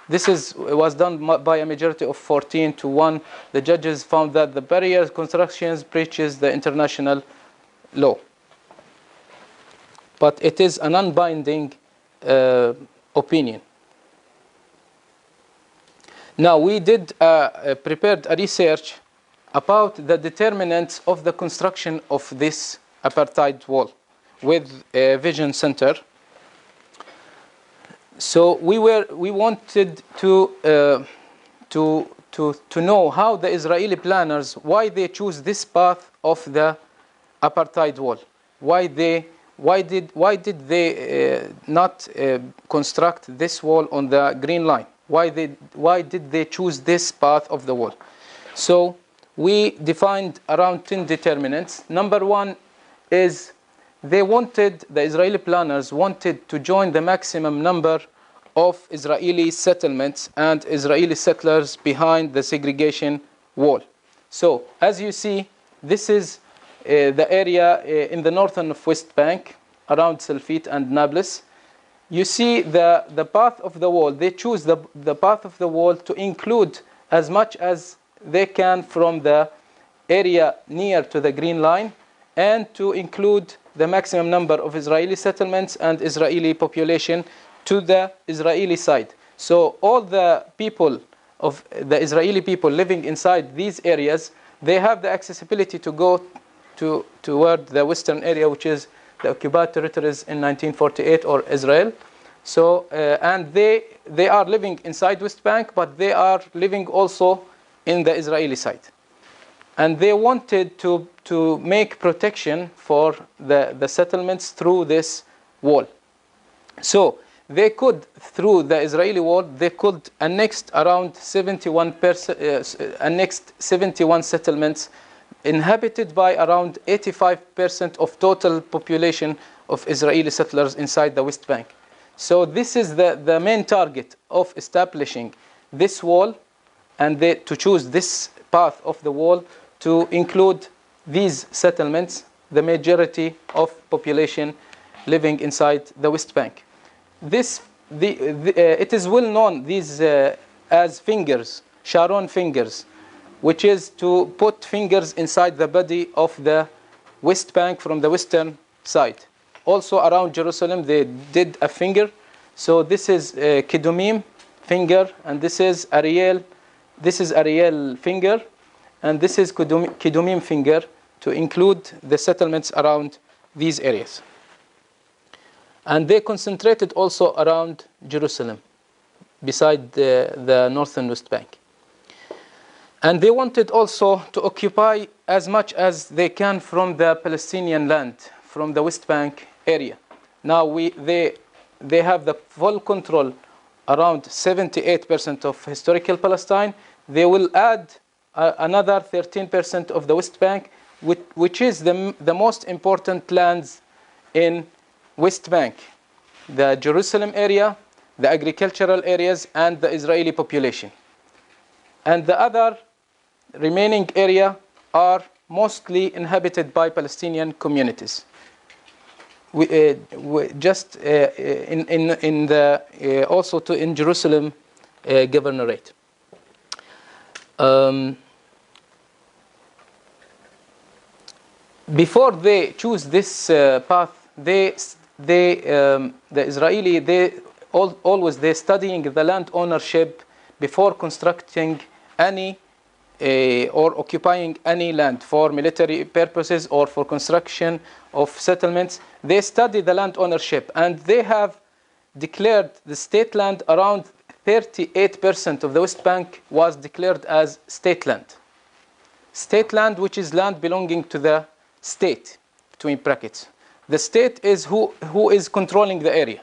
This was done by a majority of 14-1. The judges found that the barrier construction breaches the international law. But it is a non-binding opinion. Now, we prepared a research about the determinants of the construction of this apartheid wall with a vision center. So we wanted to know how the Israeli planners, why they choose this path of the apartheid wall. Why did they not construct this wall on the green line? Why did they choose this path of the wall? So we defined around 10 determinants. Number one is the Israeli planners wanted to join the maximum number of Israeli settlements and Israeli settlers behind the segregation wall. So as you see, this is the area in the northern of West Bank, around Salfit and Nablus. You see the path of the wall. They choose the path of the wall to include as much as they can from the area near to the green line, and to include the maximum number of Israeli settlements and Israeli population to the Israeli side. So all the people of the Israeli people living inside these areas, they have the accessibility to go toward the western area, which is the occupied territories in 1948 or Israel. So and they are living inside West Bank, but they are living also in the Israeli side. And they wanted to make protection for the settlements through this wall. So they could, through the Israeli wall, they could annex around 71 settlements inhabited by around 85% of total population of Israeli settlers inside the West Bank. So this is the main target of establishing this wall, and to choose this path of the wall to include these settlements, the majority of population living inside the West Bank. It is well known these as fingers, Sharon fingers, which is to put fingers inside the body of the West Bank from the western side. Also around Jerusalem, they did a finger. So this is Kedumim finger, and this is Ariel. This is Ariel finger, and this is Kedumim finger, to include the settlements around these areas. And they concentrated also around Jerusalem, beside the northern West Bank. And they wanted also to occupy as much as they can from the Palestinian land, from the West Bank area. Now they have the full control around 78% of historical Palestine. They will add another 13% of the West Bank, which is the most important lands in West Bank, the Jerusalem area, the agricultural areas, and the Israeli population. And the other remaining area are mostly inhabited by Palestinian communities. Also in Jerusalem governorate. before they choose this path, the Israeli, always they studying the land ownership before constructing any or occupying any land for military purposes or for construction of settlements. They study the land ownership, and they have declared the state land. Around 38% of the West Bank was declared as state land. State land, which is land belonging to the state, between brackets. The state is who is controlling the area.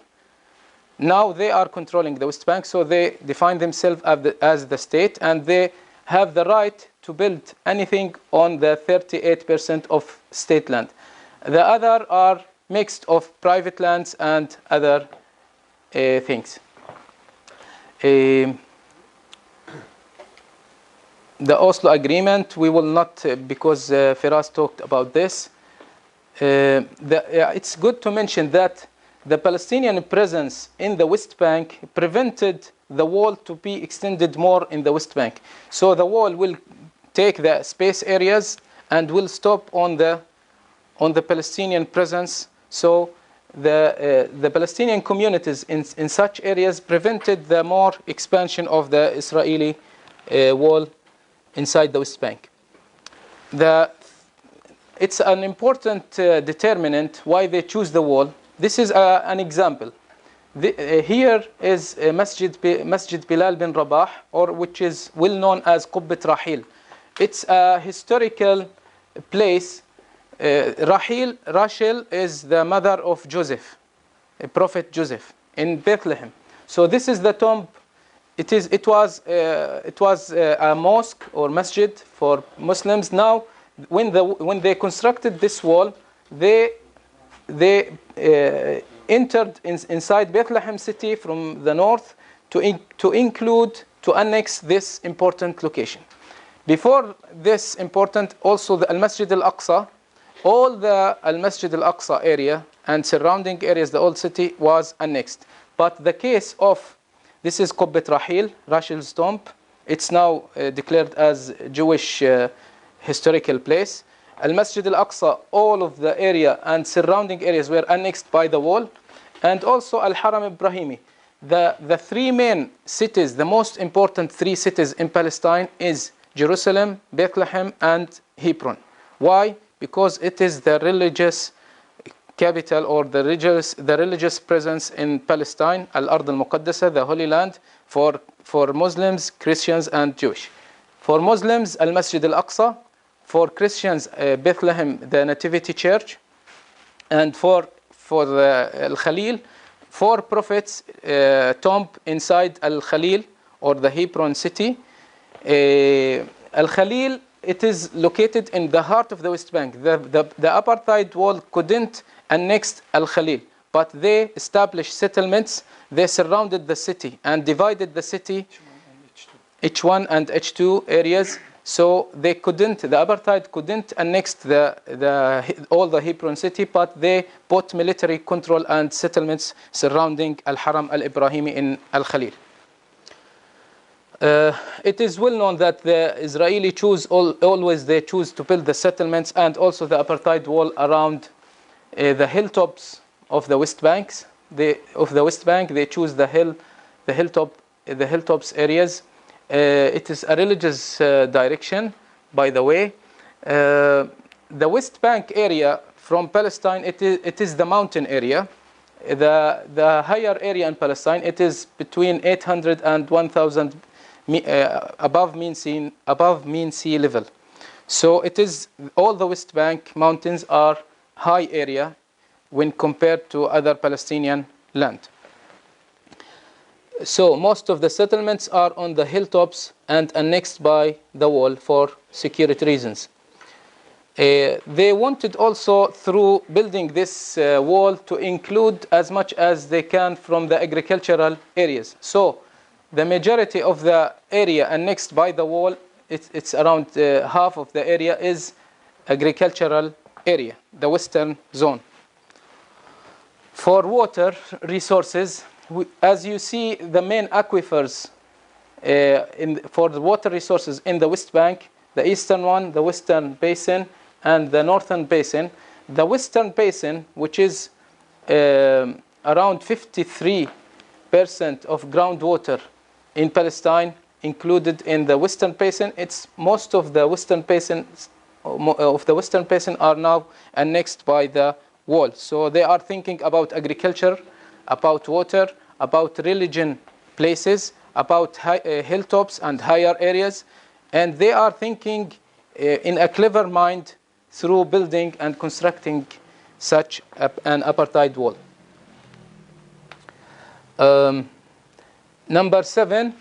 Now they are controlling the West Bank, so they define themselves as the state, and they have the right to build anything on the 38% of state land. The other are mixed of private lands and other things. The Oslo Agreement, we will not, because Firas talked about this. It's good to mention that the Palestinian presence in the West Bank prevented the wall to be extended more in the West Bank. So the wall will take the space areas and will stop on the Palestinian presence. So the Palestinian communities in such areas prevented the more expansion of the Israeli wall inside the West Bank. It's an important determinant why they choose the wall. This is an example. Here is Masjid Bilal bin Rabah, or which is well known as Qubbat Rahil. It's a historical place. Rachel is the mother of Joseph, Prophet Joseph, in Bethlehem. So this is the tomb. It was a mosque or masjid for Muslims. Now, when they constructed this wall, they entered inside Bethlehem city from the north to annex this important location. Before this important, also the Al-Masjid Al-Aqsa, all the Al-Masjid Al-Aqsa area and surrounding areas, the old city was annexed. But the case of, this is Qubbat Rahil, Rachel's tomb. It's now declared as Jewish historical place. Al-Masjid Al-Aqsa, all of the area and surrounding areas were annexed by the wall. And also Al-Haram Ibrahimi. The three main cities, the most important three cities in Palestine is Jerusalem, Bethlehem, and Hebron. Why? Because it is the religious capital or the religious presence in Palestine, Al-Ard al-Muqaddasa, the Holy Land, for Muslims, Christians, and Jewish. For Muslims, Al-Masjid Al-Aqsa. For Christians, Bethlehem, the Nativity Church. And for the Al-Khalil, 4 prophets' tomb inside Al-Khalil, or the Hebron city. Al-Khalil, it is located in the heart of the West Bank. The Apartheid Wall couldn't annex Al-Khalil, but they established settlements. They surrounded the city and divided the city, H1 and H2 areas. So the Apartheid couldn't annex all the Hebron city, but they put military control and settlements surrounding Al-Haram Al-Ibrahimi in Al-Khalil. It is well known that the Israeli always choose to build the settlements and also the Apartheid Wall around the hilltops of the West Banks. They choose the hilltops areas. It is a religious direction, by the way. The West Bank area from Palestine, it is the mountain area. The higher area in Palestine, it is between 800 and 1,000 above mean sea level. So it is all the West Bank mountains are high area when compared to other Palestinian land. So most of the settlements are on the hilltops and annexed by the wall for security reasons. They wanted also, through building this wall, to include as much as they can from the agricultural areas. So the majority of the area annexed by the wall, it's around half of the area is agricultural area, the western zone. For water resources, as you see, the main aquifers for the water resources in the West Bank, the eastern one, the Western Basin, and the northern basin. The western basin, which is around 53% of groundwater in Palestine, included in the western basin. It's most of the western basin are now annexed by the wall. So they are thinking about agriculture, about water, about religion places, about hilltops and higher areas, and they are thinking in a clever mind through building and constructing such an apartheid wall. Number 7,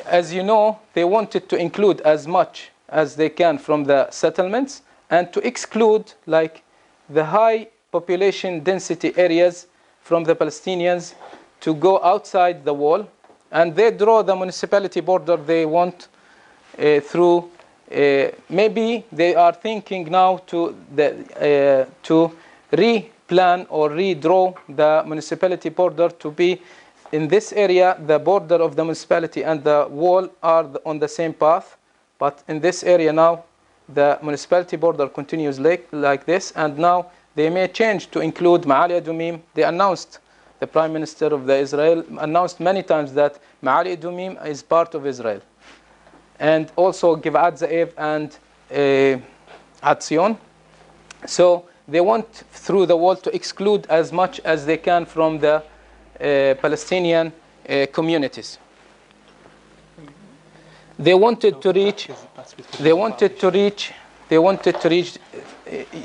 as you know, they wanted to include as much as they can from the settlements and to exclude like the high population density areas from the Palestinians to go outside the wall, and they draw the municipality border they want through. Maybe they are thinking now to replan or redraw the municipality border to be in this area. The border of the municipality and the wall are on the same path, but in this area now the municipality border continues like this, and now they may change to include Ma'ali Adumim. They announced, the Prime Minister of Israel announced many times that Ma'ali Adumim is part of Israel, and also Givat Ze'ev and Atzion. So they want through the wall to exclude as much as they can from the Palestinian communities. They wanted to reach.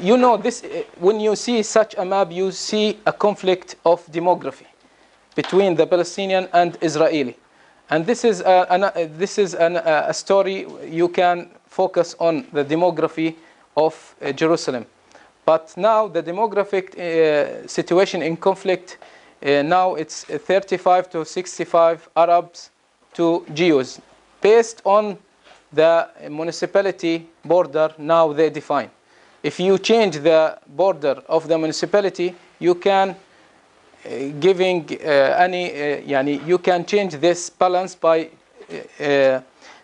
You know, this. When you see such a map, you see a conflict of demography between the Palestinian and Israeli, and this is a story. You can focus on the demography of Jerusalem, but now the demographic situation in conflict. Now it's 35 to 65 Arabs to Jews, based on the municipality border now they define. If you change the border of the municipality, you can you can change this balance by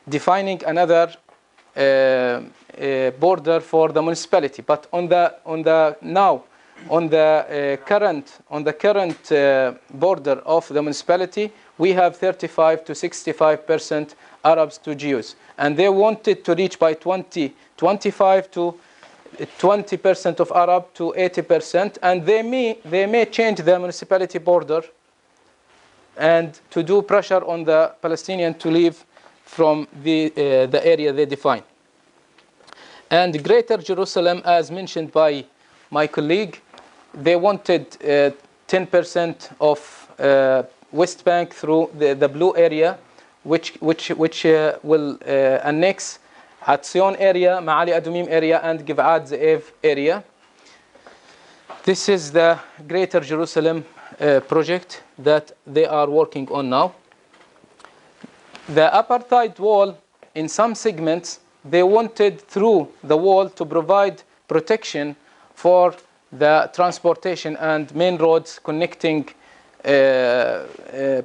defining another border for the municipality. But on the current border of the municipality, we have 35 to 65% Arabs to Jews, and they wanted to reach by 25 to 20% of Arab to 80%, and they may change the municipality border and to do pressure on the Palestinian to leave from the area they define. And Greater Jerusalem, as mentioned by my colleague, they wanted 10% of West Bank through the blue area, which will annex Atzion area, Ma'ali Adumim area, and Givat Ze'ev area. This is the Greater Jerusalem project that they are working on now. The apartheid wall, in some segments, they wanted through the wall to provide protection for the transportation and main roads connecting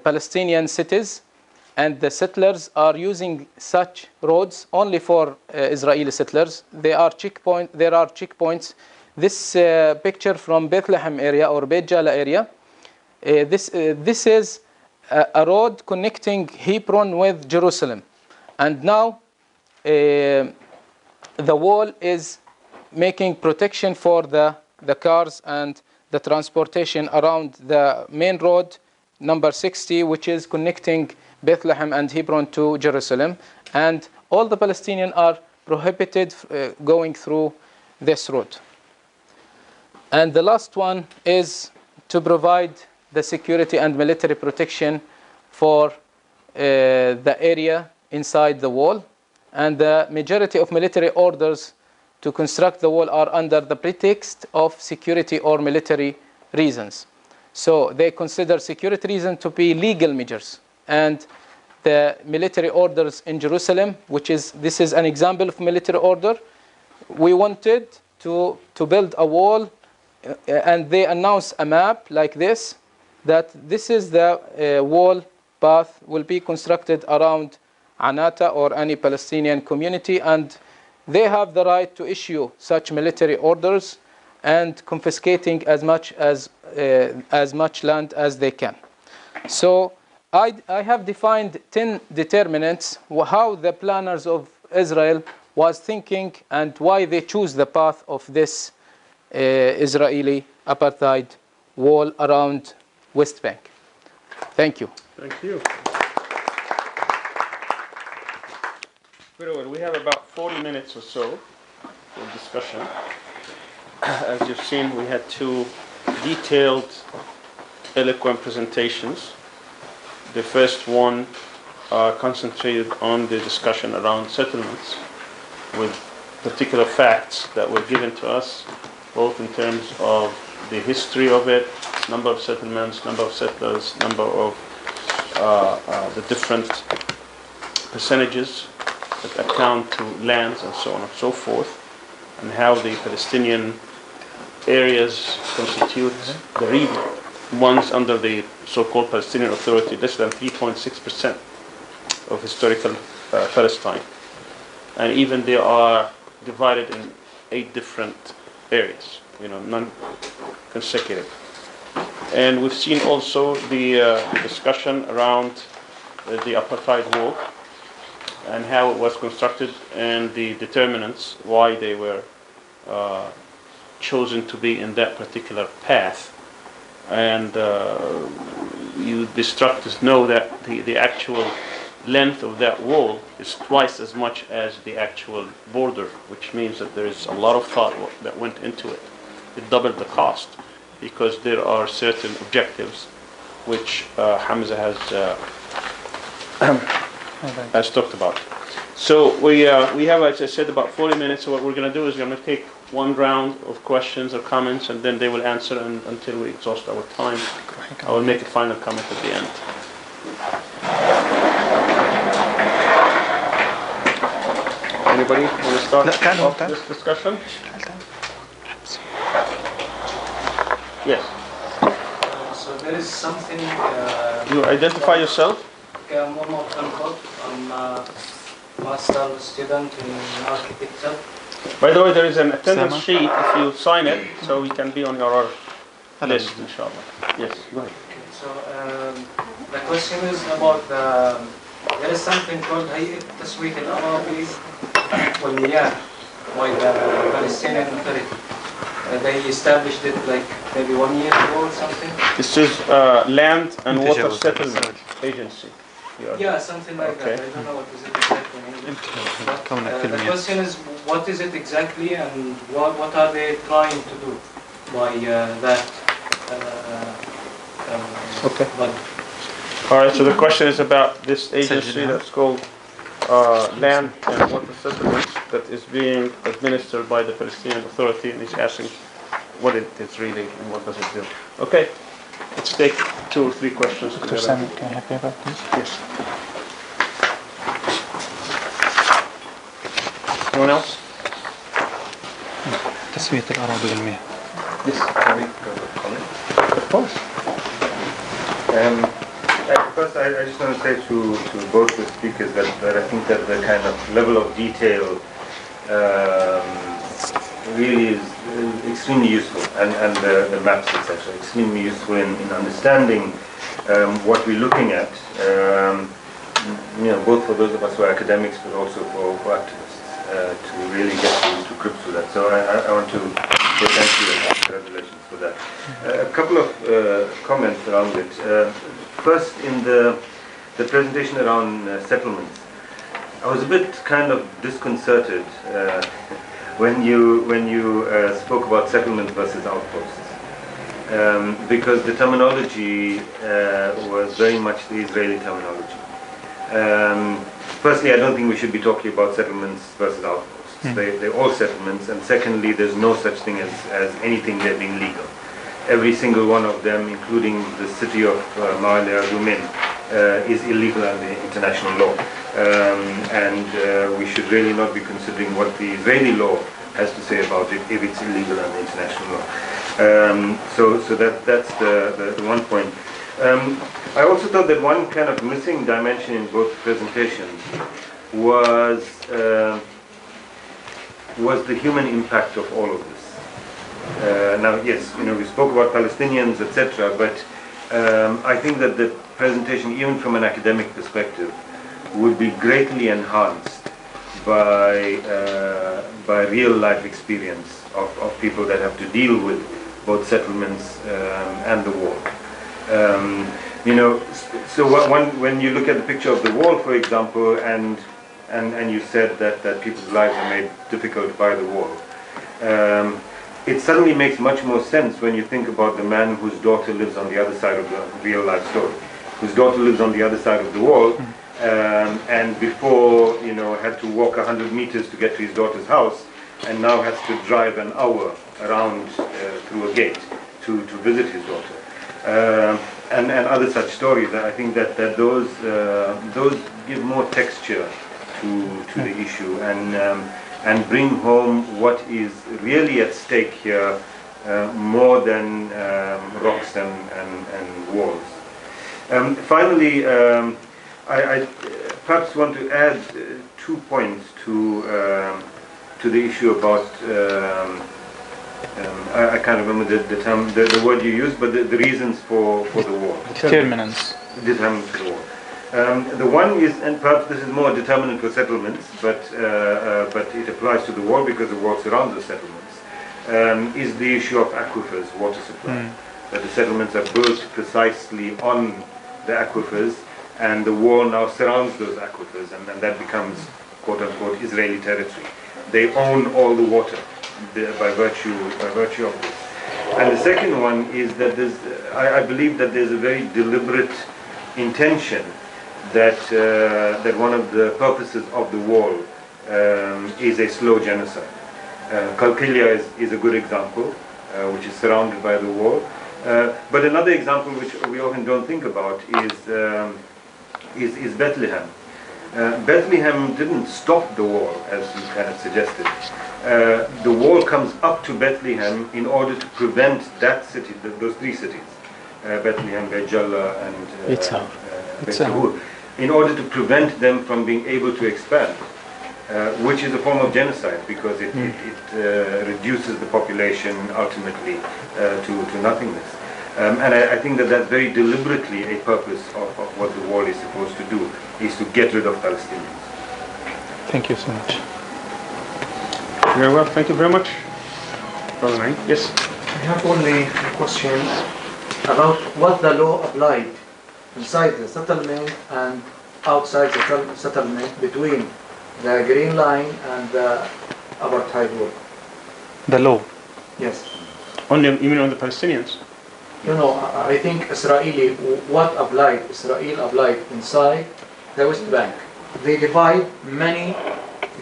Palestinian cities, and the settlers are using such roads only for Israeli settlers. There are checkpoints. This picture from Bethlehem area or Beit Jala area. This is a road connecting Hebron with Jerusalem, and now the wall is making protection for the cars and the transportation around the main road number 60, which is connecting Bethlehem and Hebron to Jerusalem, and all the Palestinians are prohibited going through this road. And the last one is to provide the security and military protection for the area inside the wall, and the majority of military orders to construct the wall are under the pretext of security or military reasons. So they consider security reasons to be legal measures, and the military orders in Jerusalem, this is an example of military order. We wanted to build a wall, and they announced a map like this, that this is the wall path will be constructed around Anata or any Palestinian community, and they have the right to issue such military orders and confiscating as much land as they can. So I have defined 10 determinants how the planners of Israel was thinking and why they choose the path of this Israeli apartheid wall around West Bank. Thank you. Thank you. Very well. We have about 40 minutes or so for discussion. As you've seen, we had two detailed, eloquent presentations. The first one concentrated on the discussion around settlements with particular facts that were given to us, both in terms of the history of it, number of settlements, number of settlers, number of the different percentages that account to lands and so on and so forth, and how the Palestinian areas constitute the region. Ones under the so-called Palestinian Authority, less than 3.6% of historical Palestine. And even they are divided in 8 different areas, non-consecutive. And we've seen also the discussion around the Apartheid Wall and how it was constructed and the determinants why they were chosen to be in that particular path. And you'd be struck to know that the actual length of that wall is twice as much as the actual border, which means that there is a lot of thought that went into it. It doubled the cost because there are certain objectives which Hamza has talked about. So we have, as I said, about 40 minutes. So what we're going to do is we're going to take one round of questions or comments, and then they will answer until we exhaust our time. I will make a final comment at the end. Anybody want to start off this discussion? Yes. So there is something. You identify yourself? I'm a master student in architecture. By the way, there is an attendance sheet if you sign it, so we can be on your list, inshallah. Yes, go ahead. Okay, so the question is about there is something called هيئة التسويق الأراضي والمياه by the Palestinian Authority. They established it like maybe 1 year ago or something. This is Land and Water Settlement Agency. Yeah, something like that. I don't know what is it exactly in English. The question is, what is it exactly, and what are they trying to do by that? Okay. Body? All right. So the question is about this agency that's called Land and Water Settlements that is being administered by the Palestinian Authority, and he's asking what it is really and what does it do. Okay. Let's take 2 or 3 questions. Dr. Sami, can I have paper, please? Yes. Anyone else? تسوية الأراضي والمياه. Yes. Of course. First, I just want to say to both the speakers that I think that the kind of level of detail really is extremely useful, and the maps, etc., extremely useful in understanding what we're looking at. Both for those of us who are academics, but also for activists, to really get to grips with that. So I want to say thank you and congratulations for that. A couple of comments around it. First, in the presentation around settlements, I was a bit kind of disconcerted when you spoke about settlement versus outposts, because the terminology was very much the Israeli terminology. Firstly, I don't think we should be talking about settlements versus outposts. They're all settlements, and secondly, there's no such thing as anything there being legal. Every single one of them, including the city of Ma'ale Adumin, is illegal under international law. And we should really not be considering what the Israeli law has to say about it if it's illegal under international law. So that's the one point. I also thought that one kind of missing dimension in both presentations was was the human impact of all of this. Now, yes, we spoke about Palestinians, etc., but I think that the presentation, even from an academic perspective, would be greatly enhanced by real life experience of people that have to deal with both settlements and the war. So when you look at the picture of the wall, for example, and you said that people's lives are made difficult by the wall, it suddenly makes much more sense when you think about the man whose daughter lives on the other side of the real life story, whose daughter lives on the other side of the wall, and before had to walk 100 meters to get to his daughter's house, and now has to drive an hour around through a gate to visit his daughter, and other such stories. I think that those give more texture to the issue and bring home what is really at stake here, more than rocks and walls. Finally, I perhaps want to add 2 points to the issue about I can't remember the term, the word you used, but the reasons for the war. Determinants. Determinants for the war. The one is, and perhaps this is more a determinant for settlements, but it applies to the wall because the wall surrounds the settlements, is the issue of aquifers, water supply. That the settlements are built precisely on the aquifers, and the wall now surrounds those aquifers, and then that becomes, quote-unquote, Israeli territory. They own all the water by virtue of this. And the second one is that I believe that there's a very deliberate intention that one of the purposes of the wall is a slow genocide. Qalqilya is a good example, which is surrounded by the wall. But another example which we often don't think about is Bethlehem. Bethlehem didn't stop the wall, as you kind of suggested. The wall comes up to Bethlehem in order to prevent that city, those three cities, Bethlehem, Beit Jalla, and Beit Sahur, in order to prevent them from being able to expand, which is a form of genocide because it reduces the population ultimately to nothingness. And I think that that's very deliberately a purpose of what the wall is supposed to do, is to get rid of Palestinians. Thank you so much. Very well, thank you very much. Brother Naeem. Yes? I have only a question about what the law applied inside the settlement and outside the settlement between the Green Line and the Apartheid Wall. The law. Yes. You mean on the Palestinians? I think Israel applied inside the West Bank. They divide many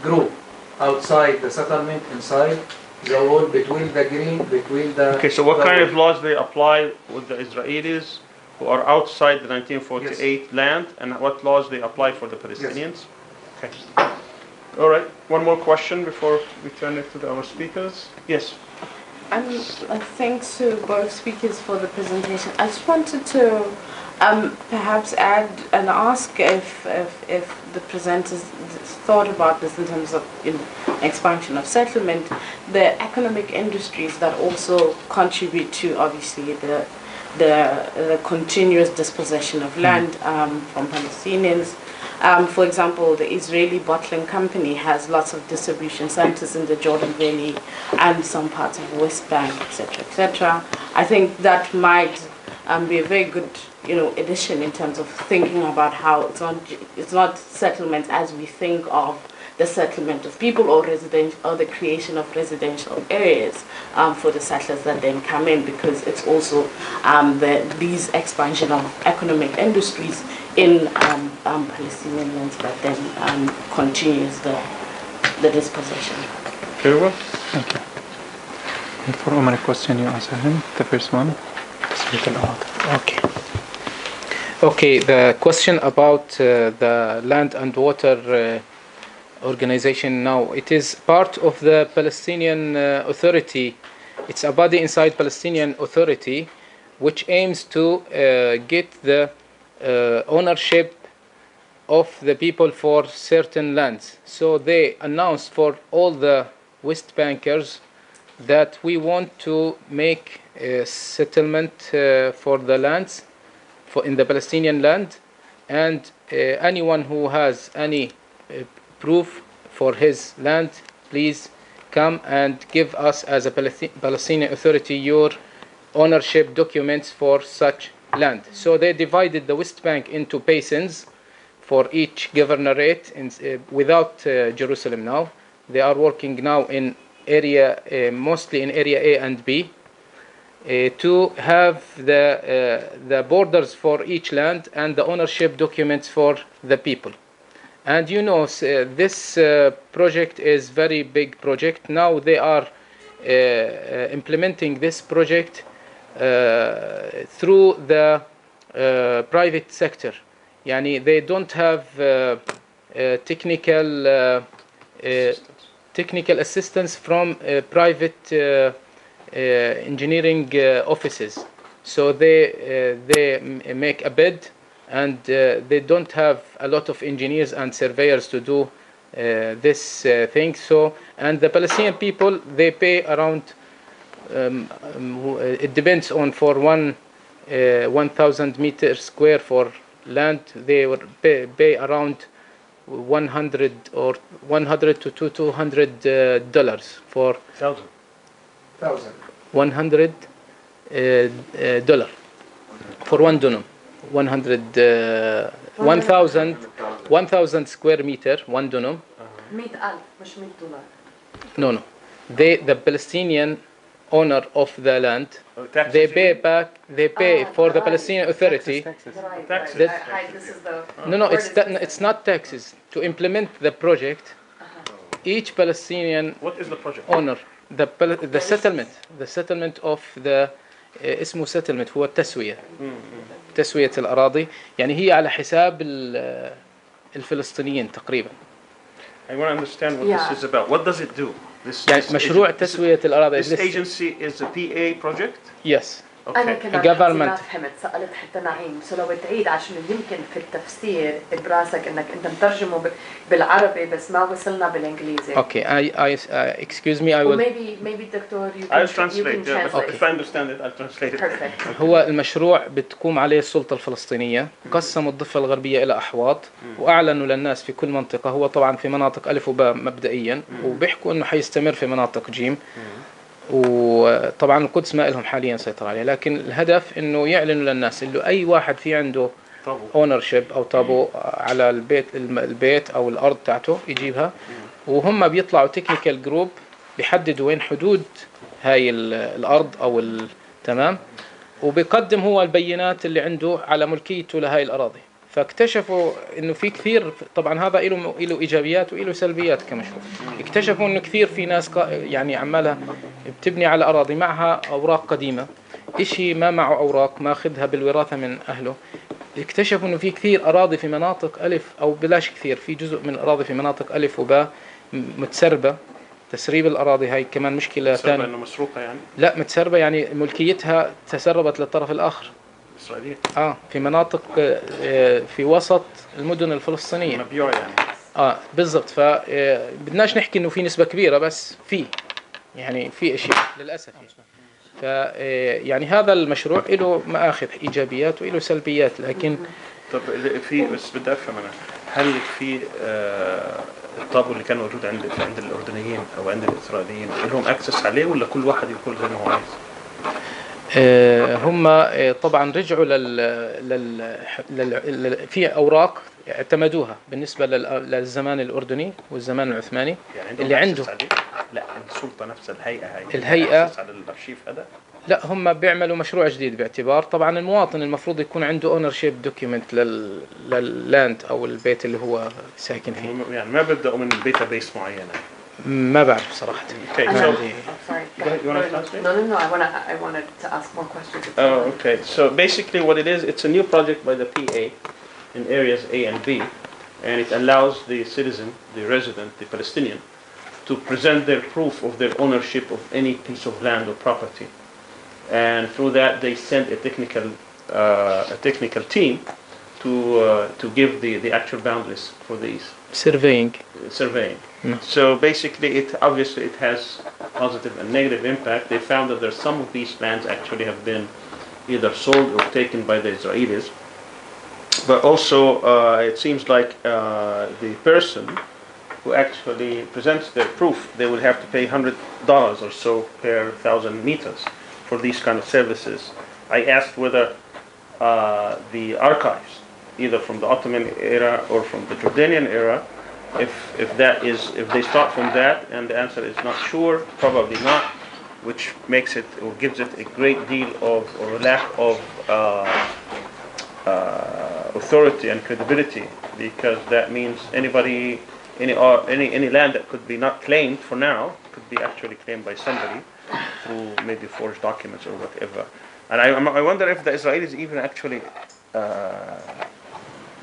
groups outside the settlement, inside the wall, between the Okay, so what kind of laws they apply with the Israelis who are outside the 1948 land, and what laws they apply for the Palestinians? Yes. Okay. All right. One more question before we turn it to our speakers. Yes. Thanks to both speakers for the presentation. I just wanted to perhaps add and ask if the presenters thought about this in terms of expansion of settlement, the economic industries that also contribute to obviously the continuous dispossession of land from Palestinians. For example, the Israeli bottling company has lots of distribution centers in the Jordan Valley and some parts of the West Bank, etc., etc. I think that might be a very good, addition in terms of thinking about how it's not settlement as we think of the settlement of people or the creation of residential areas for the settlers that then come in, because it's also these expansion of economic industries in Palestinian lands that then continues the dispossession. Very well. Thank you. And for Omar, a question you answer him. The first one. Okay, the question about the land and water organization now, it is part of the Palestinian Authority. It's a body inside Palestinian Authority which aims to get the ownership of the people for certain lands. So they announced for all the West Bankers that we want to make a settlement for the lands in the Palestinian land, and anyone who has any proof for his land, please come and give us as a Palestinian Authority your ownership documents for such land. So they divided the West Bank into basins for each governorate without Jerusalem now. They are working now in area, mostly in area A and B, to have the borders for each land and the ownership documents for the people. And you know, this project is very big project. Now they are implementing this project through the private sector. Yani they don't have technical assistance from private engineering offices. So they make a bid, and they don't have a lot of engineers and surveyors to do this thing. So, and the Palestinian people, they pay around, it depends on, for 1,000 meters square for land, they would pay around 100 to $200 for $100 for 1 dunum. 1,000 square meter, 1 dunum. 100,000 مش $100. No. The Palestinian owner of the land, they pay for the Palestinian Authority. This is the No, it's not taxes. To implement the project, each Palestinian What is the project? owner, the settlement of the اسمه settlement هو التسوية. تسوية الأراضي، يعني هي على حساب الفلسطينيين تقريبا. I want to understand what this is about. What does it do? يعني مشروع تسوية الأراضي. This agency is a PA project? Yes. أنا Okay. كمان Government. ما فهمت، سألت حتى نعيم، سو لو تعيد عشان يمكن في التفسير براسك انك انت مترجمه بالعربي بس ما وصلنا بالانجليزي. Okay, excuse me, I will. Maybe دكتور you I'll can translate. translate. If I understand it, I'll translate it. Perfect. هو المشروع بتقوم عليه السلطة الفلسطينية، قسموا الضفة الغربية إلى أحواض وأعلنوا للناس في كل منطقة. هو طبعا في مناطق ألف وباء مبدئيا، وبيحكوا إنه حيستمر في مناطق جيم، وطبعا القدس ما لهم حاليا سيطرة عليها، لكن الهدف إنه يعلنوا للناس إنه أي واحد في عنده ownership أو تابو على البيت أو الأرض تاعته يجيبها، وهم بيطلعوا تكنيكال جروب بيحددوا وين حدود هاي الأرض أو تمام، وبيقدم هو البيانات اللي عنده على ملكيته لهاي الأراضي. فاكتشفوا إنه في كثير، طبعا هذا له إيجابيات وله سلبيات كمشروع. اكتشفوا إنه كثير في ناس يعني عمالها بتبني على أراضي معها أوراق قديمة، إشي ما معه أوراق ماخذها بالوراثة من أهله. اكتشفوا إنه في كثير أراضي في مناطق ألف، أو بلاش كثير، في جزء من الأراضي في مناطق ألف وباء متسربة. تسريب الأراضي هاي كمان مشكلة ثانية. إنه مسروقة يعني؟ لا، متسربة يعني ملكيتها تسربت للطرف الآخر. إسرائيلية؟ في مناطق في وسط المدن الفلسطينية. مبيوع يعني؟ بالضبط. فبدناش نحكي إنه في نسبة كبيرة، بس يعني في أشياء للأسف يعني هذا المشروع له مآخذ إيجابيات وله سلبيات، لكن طب بس بدي أفهم أنا، هل في الطابو اللي كان موجود عند الأردنيين أو عند الإسرائيليين لهم أكسس عليه، ولا كل واحد يقول زي ما هو عايز؟ هم طبعا رجعوا في أوراق اعتمدوها بالنسبة للزمان الأردني والزمان العثماني، يعني اللي عنده لا السلطة نفسها، الهيئة الهيئة على الأرشيف هذا. لا، هم بيعملوا مشروع جديد، باعتبار طبعا المواطن المفروض يكون عنده اونرشيب دوكيومنت لللاند او البيت اللي هو ساكن فيه. يعني ما بيبدأوا من بيس معينة. ما بعرف صراحة. Okay, so I'm sorry. you want to translate? No. I wanted to ask more questions. Oh, okay. So basically what it is, it's a new project by the PA in areas A and B, and it allows the citizen, the resident, the Palestinian, to present their proof of their ownership of any piece of land or property. And through that they send a technical team to give the actual boundaries for these. Surveying. Surveying. No. So basically, it has positive and negative impact. They found that some of these lands actually have been either sold or taken by the Israelis. But also, it seems like the person who actually presents their proof, they will have to pay $100 or so per 1,000 meters for these kind of services. I asked whether the archives, either from the Ottoman era or from the Jordanian era, if they start from that, and the answer is not sure, probably not, which makes it or gives it a great deal of or a lack of authority and credibility, because that means any land that could be not claimed for now could be actually claimed by somebody through maybe forged documents or whatever. And I wonder if the Israelis even actually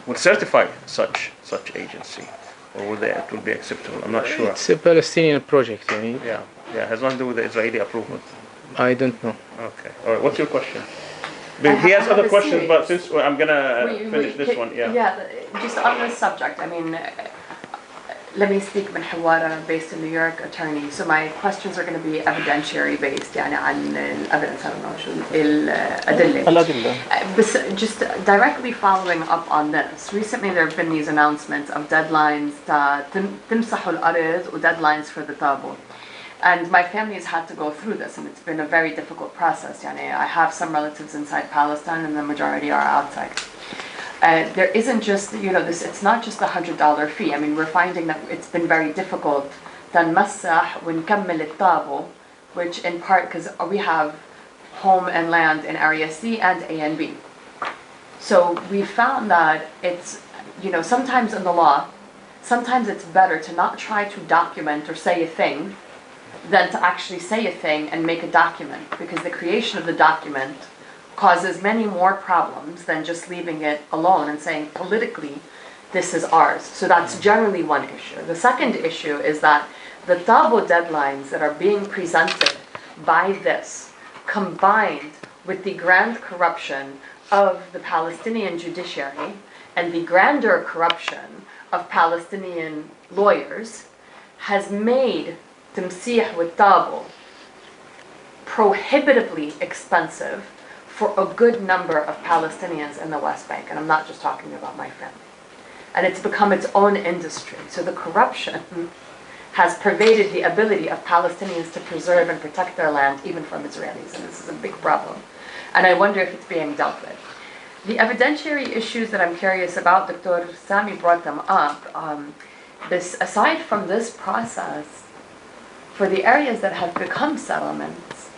would certify such agency, or would it will be acceptable. I'm not sure. It's a Palestinian project, يعني. Yeah, it has nothing to do with the Israeli approval. I don't know. Okay, all right. What's your question? He has other questions, but since I'm gonna finish this one, Yeah, just on this subject, I mean, let me speak من حوارة based in New York attorney. So my questions are going to be evidentiary based, يعني عن evidence, I don't know شو الأدلة. But just directly following up on this, recently there have been these announcements of deadlines تمسحوا الأرض و deadlines for the tabo. And my family has had to go through this, and it's been a very difficult process. يعني I have some relatives inside Palestine, and the majority are outside. There isn't just, this. It's not just the $100 fee. I mean, we're finding that it's been very difficult to نمسح ونكمل الطابو, which in part because we have home and land in Area C and A and B. So we found that it's, sometimes in the law, sometimes it's better to not try to document or say a thing than to actually say a thing and make a document, because the creation of the document causes many more problems than just leaving it alone and saying politically this is ours. So that's generally one issue. The second issue is that the tabo deadlines that are being presented by this, combined with the grand corruption of the Palestinian judiciary and the grander corruption of Palestinian lawyers, has made تمسيح والتابو prohibitively expensive for a good number of Palestinians in the West Bank, and I'm not just talking about my family. And it's become its own industry. So the corruption has pervaded the ability of Palestinians to preserve and protect their land, even from Israelis, and this is a big problem. And I wonder if it's being dealt with. The evidentiary issues that I'm curious about, Dr. Sami brought them up. Aside from this process, for the areas that have become settlements,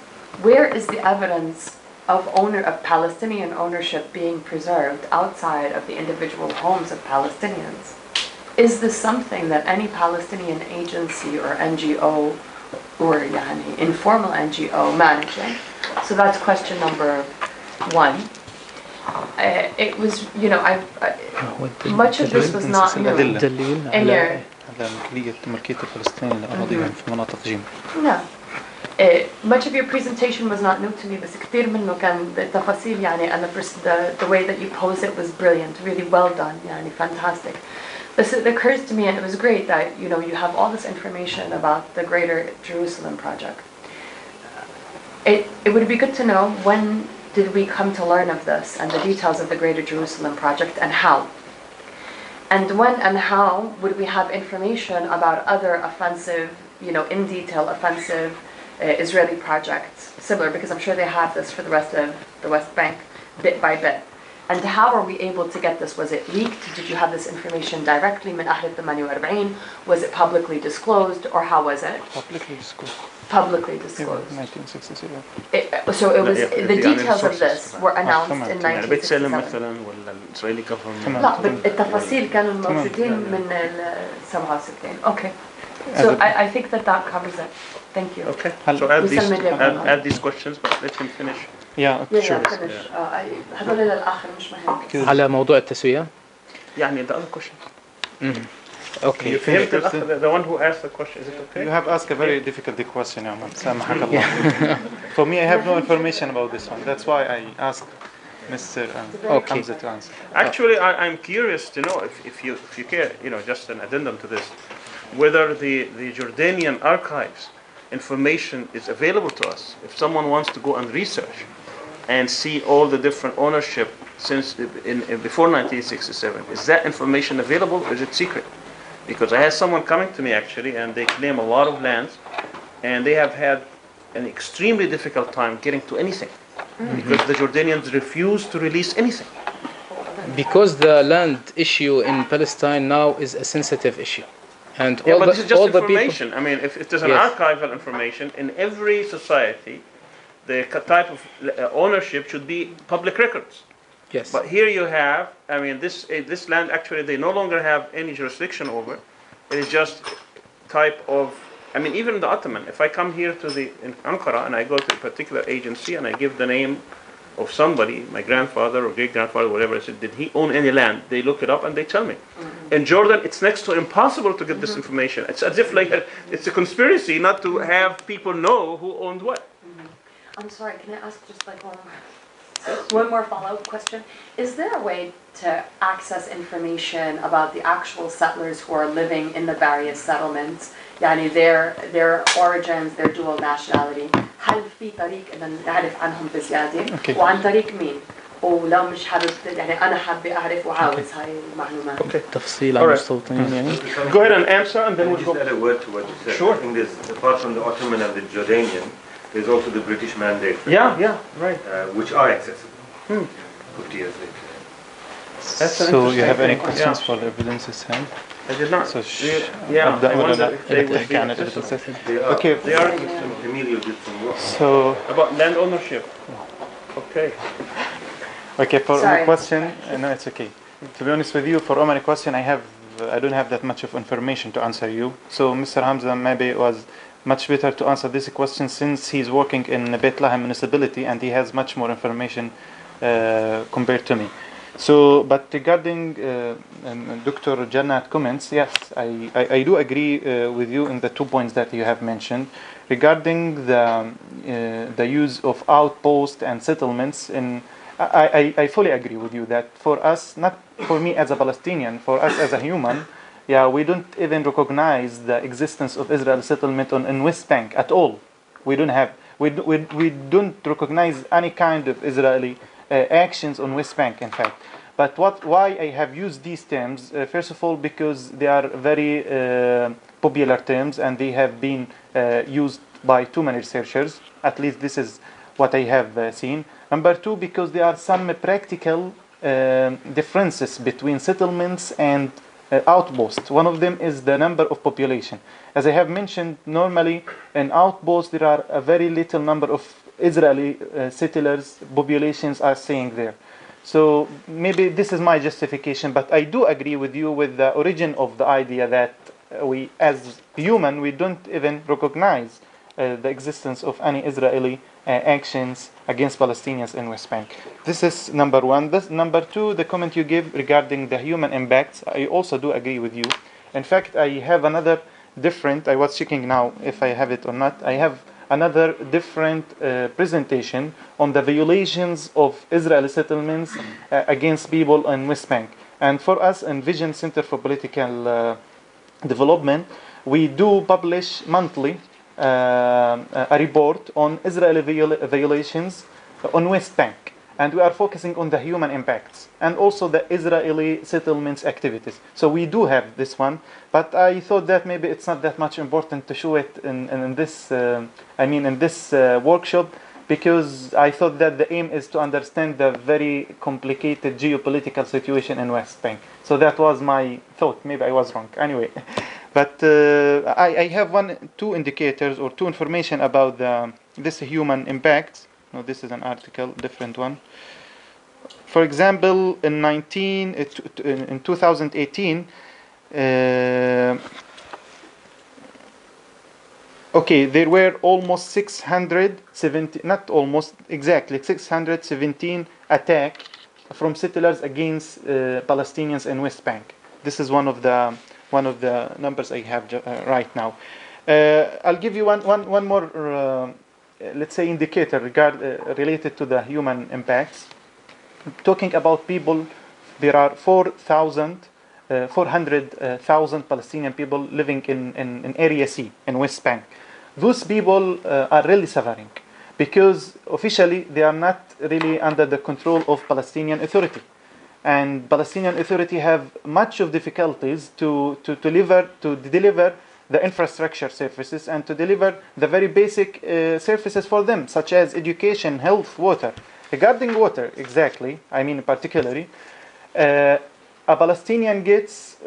where is the evidence of Palestinian ownership being preserved outside of the individual homes of Palestinians? Is this something that any Palestinian agency or NGO or informal NGO managing? So that's question number one. It was, much of this was not new. And much of your presentation was not new to me, بس كتير منه كان بالتفاصيل and the way that you posed it was brilliant, really well done, fantastic. This it occurs to me, and it was great that you have all this information about the Greater Jerusalem Project. It would be good to know, when did we come to learn of this and the details of the Greater Jerusalem Project, and how? And when and how would we have information about other offensive, in detail offensive Israeli projects, similar, because I'm sure they have this for the rest of the West Bank, bit by bit. And how are we able to get this? Was it leaked? Did you have this information directly من أهل 48? Was it publicly disclosed, or how was it? Publicly disclosed. Publicly disclosed. 1967. So it was, the details of this were announced in 1967. مثلا ولا الإسرائيلي government. لا التفاصيل كانوا موجودين من 67. Okay. So I think that covers it. Thank you. Okay. So add these questions, but let him finish. Yeah, sure. finish. هذول للآخر مش مهم. على موضوع التسوية. the other question. Okay. You finished the one who asked the question. Is it okay? You have asked a very difficult question, Ahmad. سامحك الله. For me, I have no information about this one. That's why I asked Mr. Okay. Hamza to answer. Actually, I'm curious to know if you care, just an addendum to this, whether the Jordanian archives information is available to us. If someone wants to go and research and see all the different ownership since before 1967, is that information available or is it secret? Because I had someone coming to me actually, and they claim a lot of lands, and they have had an extremely difficult time getting to anything because the Jordanians refuse to release anything. Because the land issue in Palestine now is a sensitive issue, and Yeah, all but the, this is just all the people. information. I mean, if there's an Yes. archival information in every society, the type of ownership should be public records. Yes. But here you have, I mean, this land actually they no longer have any jurisdiction over. It is just type of, I mean, even the Ottoman. If I come here in Ankara and I go to a particular agency and I give the name of somebody, my grandfather or great grandfather, whatever, I said, did he own any land? They look it up and they tell me. In Jordan, it's next to impossible to get this information. It's as if like it's a conspiracy not to have people know who owned what. I'm sorry, can I ask just like one more follow-up question? Is there a way to access information about the actual settlers who are living in the various settlements? يعني their origins, their dual nationality. هل في طريق إن نعرف عنهم بزيادة؟ وعن طريق مين؟ ولو مش حابب يعني أنا حابة أعرف وعاوز هاي المعلومات. Okay. تفصيل عن مستوطنين يعني. Go ahead and answer, and then Can we'll you go. just add a word to what you said? Sure. I think there's, apart from the Ottoman and the Jordanian, there's also the British mandate, Yeah, right. which are accessible 50 years later. That's an So you have any interesting thing. questions Yeah. for the evidences hand? I did not. So Yeah, أبدأ I ولا wonder لا؟ if they would be كان accessible. evidences. They are. Okay. They are Emilio did some work. So about land ownership. Okay. okay, for Sorry. Omar question, no, it's okay. To be honest with you, for Omar question, I don't have that much of information to answer you. So Mr. Hamza maybe it was much better to answer this question since he's working in Bethlehem municipality and he has much more information compared to me. So, but regarding Dr. Jannat comments, yes, I do agree with you in the 2 points that you have mentioned regarding the use of outposts and settlements. I fully agree with you that for us, not for me as a Palestinian, for us as a human, yeah, we don't even recognize the existence of Israel settlement in West Bank at all. We don't recognize any kind of Israeli actions on West Bank, in fact. But why I have used these terms, first of all, because they are very popular terms and they have been used by too many researchers. At least this is what I have seen. Number two, because there are some practical differences between settlements and outposts. One of them is the number of population. As I have mentioned, normally in outposts there are a very little number of Israeli settlers, populations are staying there. So maybe this is my justification, but I do agree with you with the origin of the idea that we, as human, we don't even recognize the existence of any Israeli actions against Palestinians in West Bank. This is number one. Number two, the comment you give regarding the human impacts, I also do agree with you. In fact, I have another different, I was checking now if I have it or not, I have another different presentation on the violations of Israeli settlements against people in West Bank. And for us in Vision Center for Political Development, we do publish monthly a report on Israeli violations on West Bank. And we are focusing on the human impacts and also the Israeli settlements activities. So we do have this one, but I thought that maybe it's not that much important to show it in this workshop, because I thought that the aim is to understand the very complicated geopolitical situation in West Bank. So that was my thought. Maybe I was wrong. Anyway, but I have two indicators or two information about this human impacts. No, this is an article, different one. For example, in 2018, okay, there were almost 670, not almost, exactly 617 attacks from settlers against Palestinians in West Bank. This is one of the numbers I have right now. I'll give you one more, let's say, indicator related to the human impacts. talking about people, there are 400,000 Palestinian people living in Area C, in West Bank. Those people are really suffering because officially they are not really under the control of Palestinian Authority. And Palestinian Authority have much of difficulties to deliver the infrastructure services and to deliver the very basic services for them, such as education, health, water. Regarding water, exactly, I mean particularly, a Palestinian gets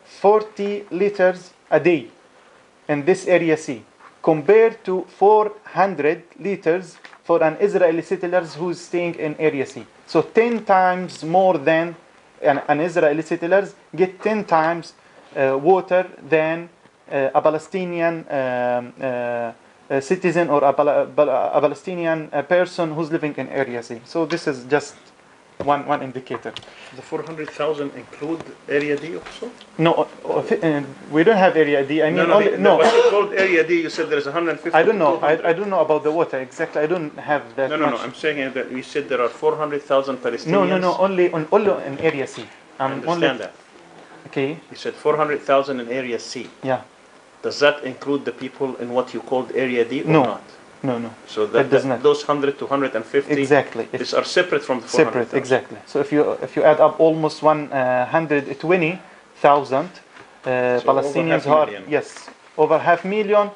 40 liters a day in this Area C, compared to 400 liters for an Israeli settler who's staying in Area C. So 10 times more than an Israeli settler get 10 times water than a Palestinian citizen or a Palestinian person who's living in Area C. So this is just one indicator. The 400,000 include Area D also? No, we don't have Area D. I mean, What you called Area D, you said there's 150. I don't know. I don't know about the water exactly. I don't have that. No. I'm saying that you said there are 400,000 Palestinians. No. Only in Area C. I understand that. Okay. You said 400,000 in Area C. Yeah. Does that include the people in what you called Area D or not? No. So that does not. Those 100 to 150 exactly. These are separate from the 400,000. Separate, exactly. So if you add up almost 120,000 Palestinians who are over 500,000.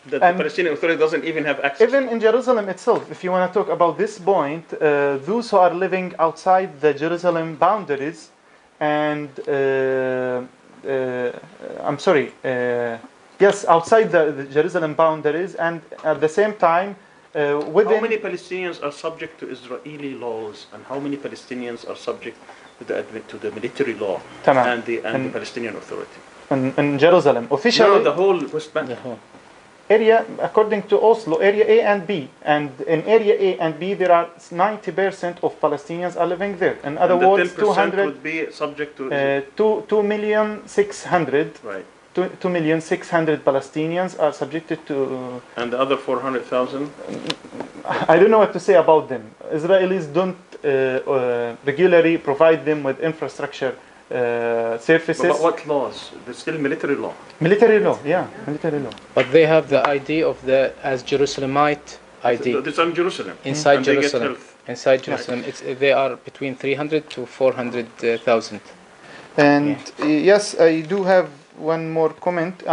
The Palestinian Authority doesn't even have access. Even in Jerusalem itself, if you want to talk about this point, those who are living outside the Jerusalem boundaries, and outside the Jerusalem boundaries, and at the same time within. How many Palestinians are subject to Israeli laws, and how many Palestinians are subject to the military law and the Palestinian Authority? In Jerusalem, officially. No, the whole West Bank. Area, according to Oslo, Area A and B, and in Area A and B, there are 90% of Palestinians are living there. In other words, 200 would be subject to 2,600,000. Right. 2,600,000 Palestinians are subjected to. And the other 400,000? I don't know what to say about them. Israelis don't regularly provide them with infrastructure services. But what laws? There's still military law. Military law, yeah, military law. But they have the ID of the as Jerusalemite ID. It's in Jerusalem. Inside Jerusalem. Inside Jerusalem, they are between 300 to 400,000. And yes, I do have one more comment.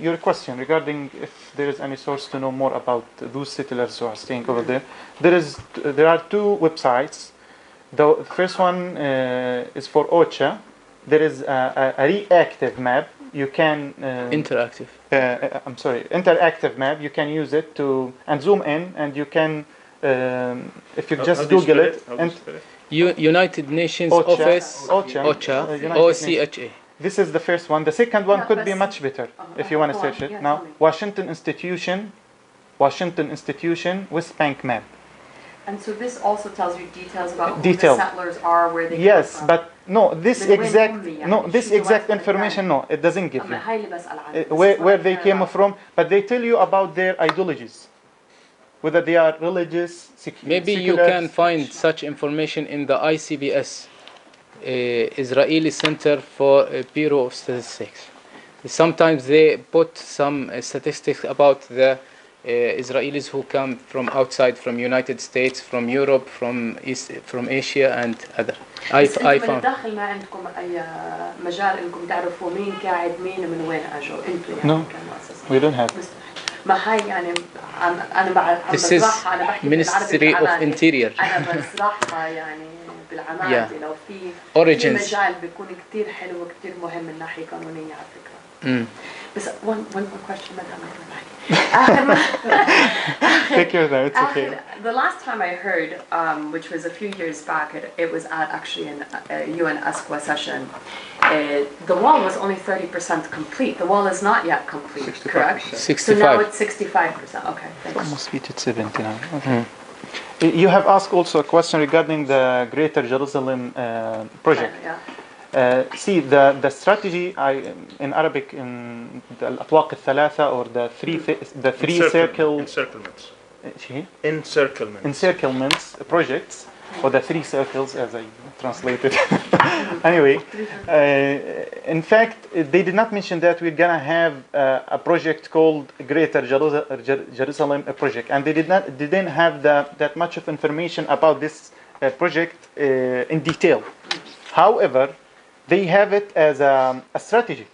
Your question regarding if there is any source to know more about those settlers who are staying over there. There are two websites. The first one is for OCHA. There is a reactive map. You can interactive. Interactive map. You can use it and zoom in, and you can if you just Google it. United Nations Office OCHA OCHA. This is the first one. The second one could be much better if you want to search it. Now, Washington Institution, West Bank map. And so this also tells you details about who the settlers are, where they come from. But no, this exact information, no, it doesn't give you where they came from, but they tell you about their ideologies, whether they are religious, Maybe you can find such information in the ICBS, Israeli Center for Bureau of Statistics. Sometimes they put some statistics about the Israelis who come from outside, from United States, from Europe, from Asia and other. I found. داخل ما عندكم أي مجال إنكم تعرفوا مين قاعد مين من وين أجوا أنتوا يعني كمؤسسة. We don't have. ما هاي يعني أنا This is Ministry of Interior. أنا بشرحها يعني بالعمادي لو في مجال بيكون كتير حلو وكتير مهم من ناحية قانونية على فكرة. بس one more question Take your time, it's okay. The last time I heard, which was a few years back, it was at actually a UN USQA session. The wall was only 30% complete. The wall is not yet complete, 65%. Correct? 65%. So now it's 65%. Okay, thanks. Almost beat it 79. Okay. You have asked also a question regarding the Greater Jerusalem project. Yeah. See, the strategy in Arabic, in the الأطواق الثلاثة, or the three circle encirclements projects, or the three circles, as I translated. Anyway, in fact, they did not mention that we're gonna have a project called Greater Jerusalem project, and they didn't have that much of information about this project in detail. However, they have it as a strategy.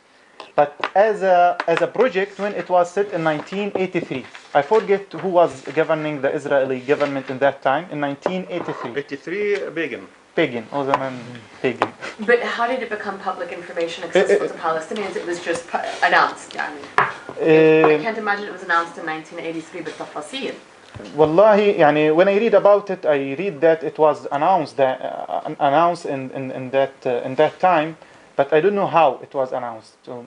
But as a project, when it was set in 1983, I forget who was governing the Israeli government in that time, in 1983. 83 Begin. Begin, Osman Begin. But how did it become public information accessible to Palestinians? It was just announced. I can't imagine it was announced in 1983 بالتفاصيل. Wallahi, يعني, when I read about it, I read that it was announced in that time, but I don't know how it was announced. So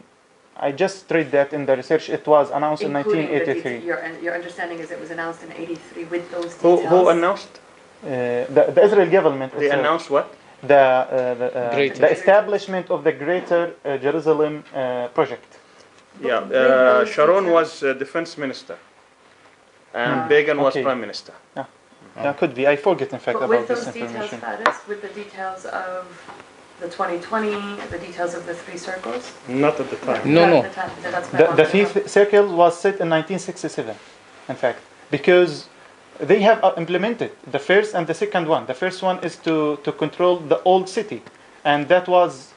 I just read that in the research. It was announced in 1983. Your understanding is it was announced in 83 with those details? Who announced? The Israel government. They announced what? The establishment of the Greater Jerusalem project. Yeah, Sharon was defense minister, and Begin was prime minister. Yeah, could be. I forget, in fact, but about this with those details, information. Faris, with the details of the 2020, the details of the three circles? Not at the time. No. The fifth circle was set in 1967, in fact, because they have implemented the first and the second one. The first one is to control the old city, and that was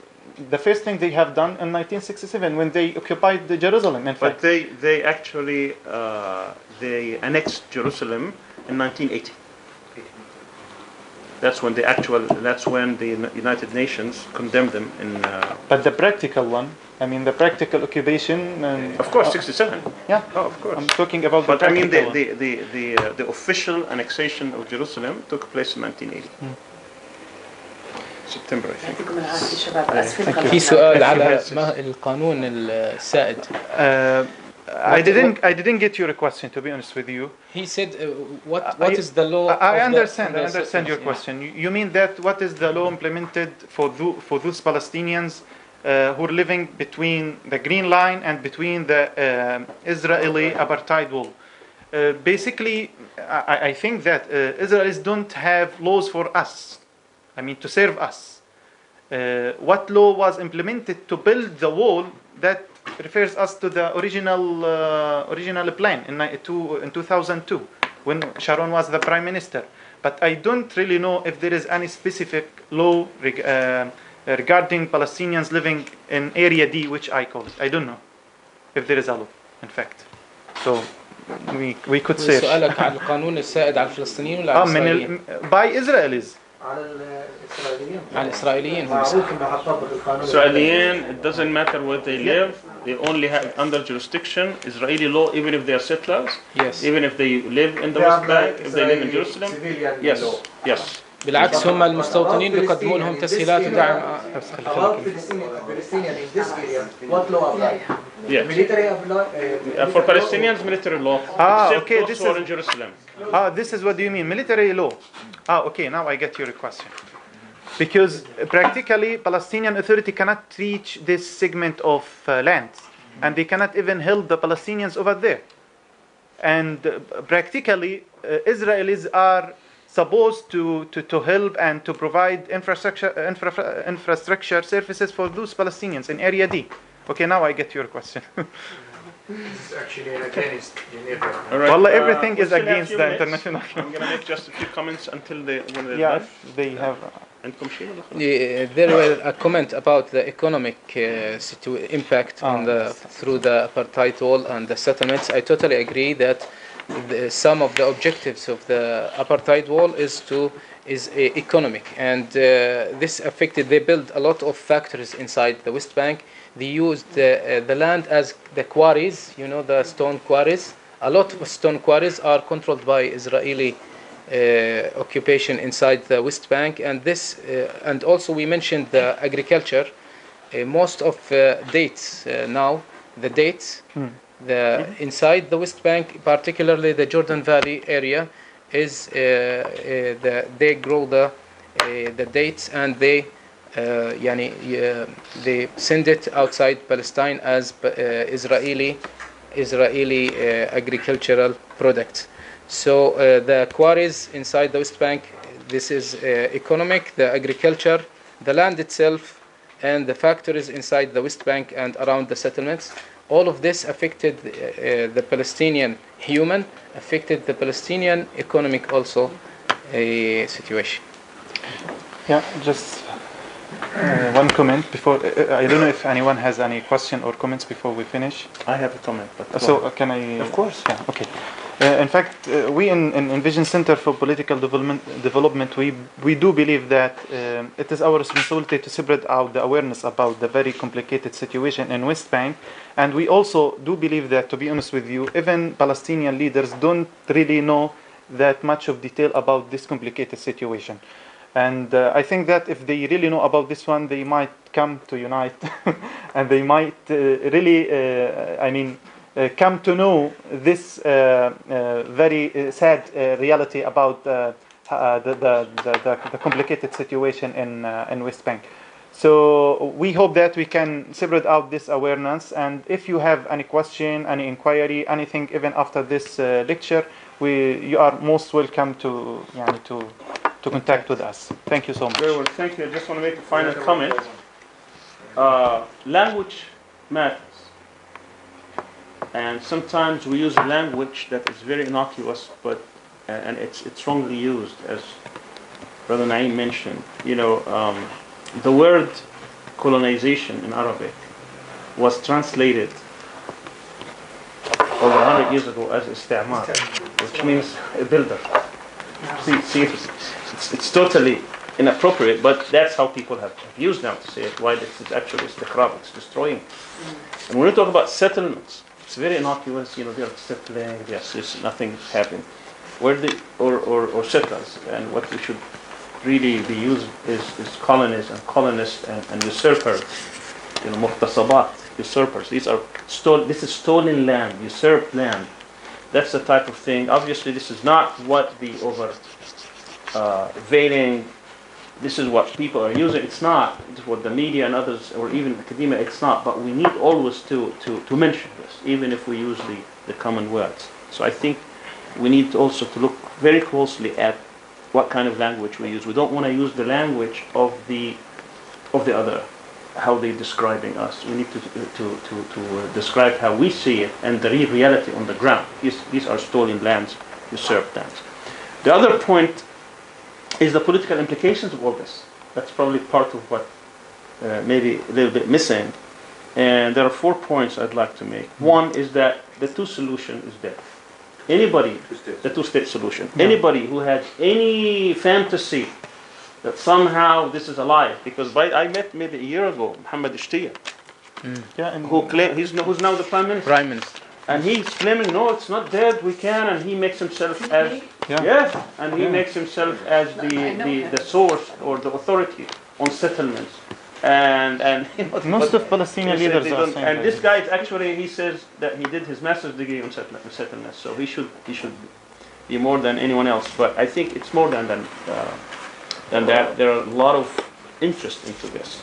the first thing they have done in 1967 when they occupied Jerusalem. In fact, But they actually they annexed Jerusalem in 1980. That's when the United Nations condemned them in. But the practical one, I mean, the practical occupation. Of course, 67. Yeah. Oh, of course. I'm talking about But the I mean, practical the official annexation of Jerusalem took place in 1980. September, I think. يعطيكم العافية شباب أسفين في سؤال على ما القانون السائد. I didn't get your question, to be honest with you. He said, what is the law? I understand your question. You mean that what is the law implemented for those Palestinians who are living between the Green Line and between the Israeli Apartheid Wall? Basically, I think that Israelis don't have laws for us. I mean, to serve us. What law was implemented to build the wall that refers us to the original plan in 2002 when Sharon was the prime minister. But I don't really know if there is any specific law regarding Palestinians living in Area D, which I call it. I don't know if there is a law, in fact. So we could search. سؤالك عن القانون السائد على الفلسطينيين ولا على الإسرائيليين؟ by Israelis. على الإسرائيليين. Israelis, it doesn't matter where they live. They only have under jurisdiction Israeli law, even if they are settlers. Yes. Even if they live in the West Bank, if they live in Jerusalem. Yes. بالعكس هم المستوطنين بيقدموا لهم تسهيلات ودعم. About Palestinian in this area, what law apply? Yes. Military apply? For Palestinians, military law. Except Okay, those this who are is- in Jerusalem. This is what do you mean, military law? Okay, now I get your question. Because practically, Palestinian Authority cannot reach this segment of land, and they cannot even help the Palestinians over there. And practically, Israelis are supposed to help and to provide infrastructure services for those Palestinians in Area D. Okay, now I get your question. It's actually against Geneva. All right. Wallah, everything we is still have against few the minutes. international. I'm going to make just a few comments until when they're Yeah, done. they have. عندكم شيء ولا خلاص؟ There were a comment about the economic impact through the apartheid wall and the settlements. I totally agree that some of the objectives of the apartheid wall is economic, and this affected. They built a lot of factories inside the West Bank. They used the land as the quarries, the stone quarries. A lot of stone quarries are controlled by Israeli occupation inside the West Bank, and this, and also we mentioned the agriculture. Most of dates now, the dates, inside the West Bank, particularly the Jordan Valley area, is they grow the dates, and they they send it outside Palestine as Israeli agricultural products. So the quarries inside the West Bank, This is economic, the agriculture, the land itself, and the factories inside the West Bank and around the settlements. All of this affected the Palestinian human, affected the Palestinian economic also situation. Yeah, just one comment before. I don't know if anyone has any question or comments before we finish. I have a comment, but So can I? Of course. Yeah. Okay. In fact, we in Vision Center for Political Development, we do believe that it is our responsibility to spread out the awareness about the very complicated situation in West Bank, and we also do believe that, to be honest with you, even Palestinian leaders don't really know that much of detail about this complicated situation. And I think that if they really know about this one, they might come to unite, and they might really, come to know this very sad reality about the complicated situation in West Bank. So we hope that we can spread out this awareness. And if you have any question, any inquiry, anything, even after this lecture, you are most welcome to contact with us. Thank you so much. Very well, thank you. I just want to make a final comment. Language matters. And sometimes we use a language that is very innocuous, but and it's wrongly used, as Brother Naeem mentioned. The word colonization in Arabic was translated over 100 years ago as istimar, which means a builder. See, it's totally inappropriate, but that's how people have used now to say it. Why this is actually istikhrab, it's destroying. And when we talk about settlements, it's very innocuous. They're settling. Yes, nothing happened. Or settlers, and what we should really be used is colonies and colonists and usurpers. Muhtasabat, usurpers. This is stolen land, usurped land. That's the type of thing. Obviously, this is not what the veiling. This is what people are using. It's not. It's what the media and others, or even academia, it's not. But we need always to mention this, even if we use the common words. So I think we need also to look very closely at what kind of language we use. We don't want to use the language of the other, how they're describing us. We need to describe how we see it and the real reality on the ground. These are stolen lands, usurped lands. The other point is the political implications of all this. That's probably part of what maybe a little bit missing. And there are 4 points I'd like to make. One is that the two solution is dead. Anybody, the two-state solution, anybody who had any fantasy that somehow this is alive, because I met maybe a year ago Muhammad Ishtiya, who's now the Prime Minister. And he's claiming, no, it's not dead, we can, and he makes himself as he makes himself as the source or the authority on settlements. And most of Palestinian leaders are saying and this guy is actually, he says that he did his master's degree on settlements, so he should be more than anyone else. But I think it's more than that. There are a lot of interest into this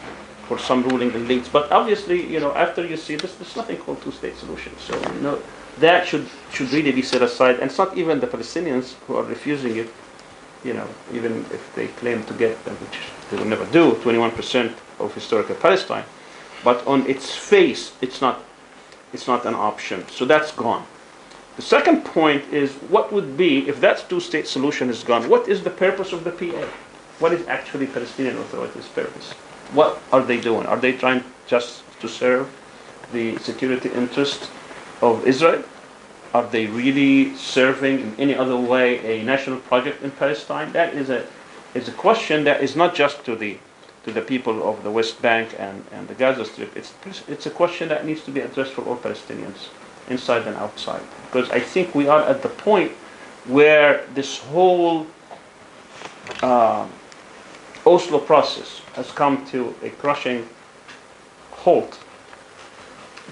for some ruling elites. But obviously, after you see this, there's nothing called two-state solution. So that should really be set aside. And it's not even the Palestinians who are refusing it. Even if they claim to get, which they will never do, 21% of historical Palestine, but on its face, it's not an option. So that's gone. The second point is, what would be, if that two-state solution is gone, what is the purpose of the PA? What is actually Palestinian Authority's purpose? What are they doing? Are they trying just to serve the security interest of Israel? Are they really serving in any other way a national project in Palestine? That is a question that is not just to the people of the West Bank and the Gaza Strip. It's a question that needs to be addressed for all Palestinians, inside and outside. Because I think we are at the point where this whole Oslo process has come to a crushing halt.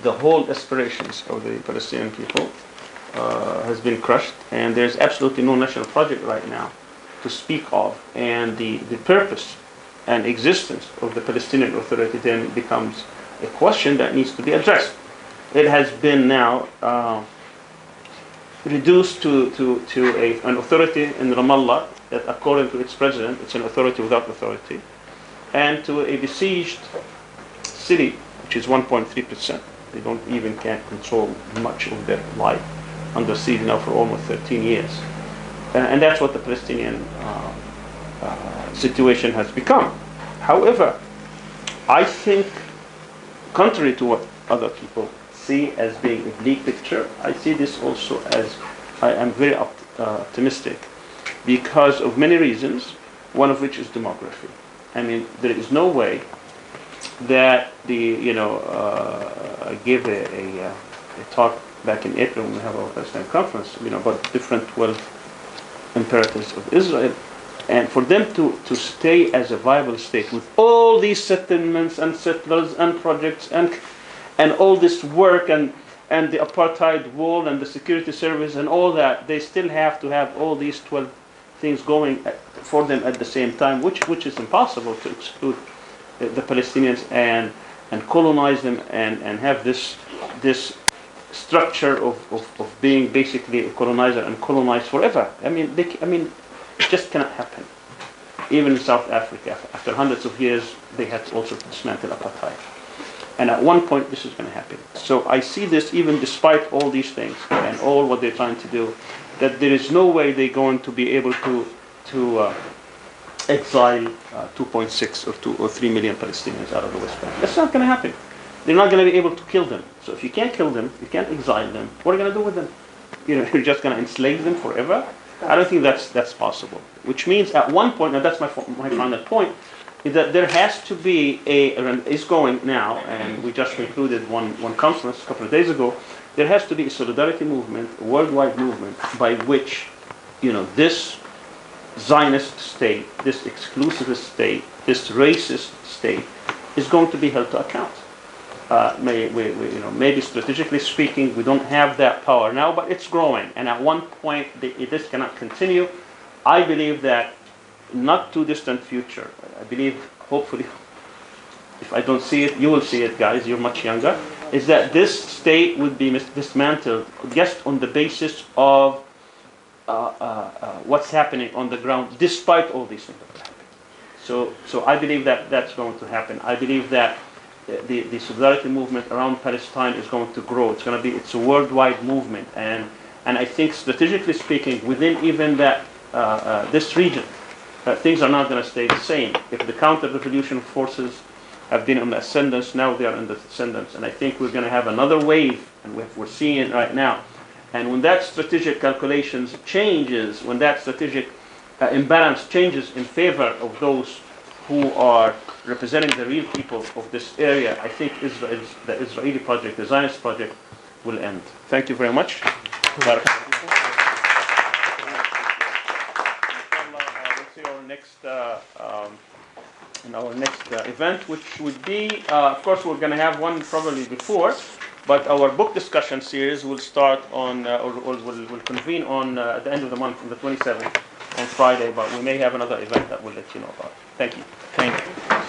The whole aspirations of the Palestinian people has been crushed, and there's absolutely no national project right now to speak of, and the purpose and existence of the Palestinian Authority then becomes a question that needs to be addressed. It has been now reduced to an authority in Ramallah that, according to its president, it's an authority without authority, and to a besieged city, which is 1.3%. They don't even can't control much of their life, under siege now for almost 13 years. And that's what the Palestinian situation has become. However, I think, contrary to what other people see as being a bleak picture, I see this also as, I am very optimistic because of many reasons, one of which is demography. I mean, there is no way that I gave a talk back in April when we have our Palestine conference, about different 12 imperatives of Israel, and for them to stay as a viable state with all these settlements and settlers and projects and all this work and the Apartheid Wall and the security service and all that, they still have to have all these 12 things going for them at the same time, which is impossible to exclude the Palestinians and colonize them and have this structure of being basically a colonizer and colonized forever. I mean, it just cannot happen. Even in South Africa, after hundreds of years, they had to also dismantle apartheid. And at one point, this is going to happen. So I see this, even despite all these things and all what they're trying to do, that there is no way they're going to be able to exile 2.6 or 2 or 3 million Palestinians out of the West Bank. That's not going to happen. They're not going to be able to kill them. So if you can't kill them, you can't exile them, what are you going to do with them? You're just going to enslave them forever? I don't think that's possible. Which means at one point, and that's my final point, is that there has to be is going now, and we just concluded one conference a couple of days ago, there has to be a solidarity movement, a worldwide movement, by which, this Zionist state, this exclusivist state, this racist state, is going to be held to account. Maybe strategically speaking, we don't have that power now, but it's growing. And at one point, this cannot continue. I believe that not too distant future, I believe, hopefully, if I don't see it, you will see it, guys, you're much younger, is that this state would be dismantled just on the basis of what's happening on the ground, despite all these things that are happening. So I believe that that's going to happen. I believe that the solidarity movement around Palestine is going to grow. It's a worldwide movement, and I think strategically speaking, within even that this region, things are not going to stay the same. If the counter-revolution forces have been on the ascendance, now they are in the descendants, and I think we're going to have another wave, and we're seeing it right now. And when that strategic calculations changes, when that strategic imbalance changes in favor of those who are representing the real people of this area, I think the Israeli project, the Zionist project, will end. Thank you very much. We'll see our next event, which would be, of course, we're going to have one probably before, but our book discussion series will start on, or will convene on at the end of the month, on the 27th, on Friday, but we may have another event that we'll let you know about. Thank you. Thank you.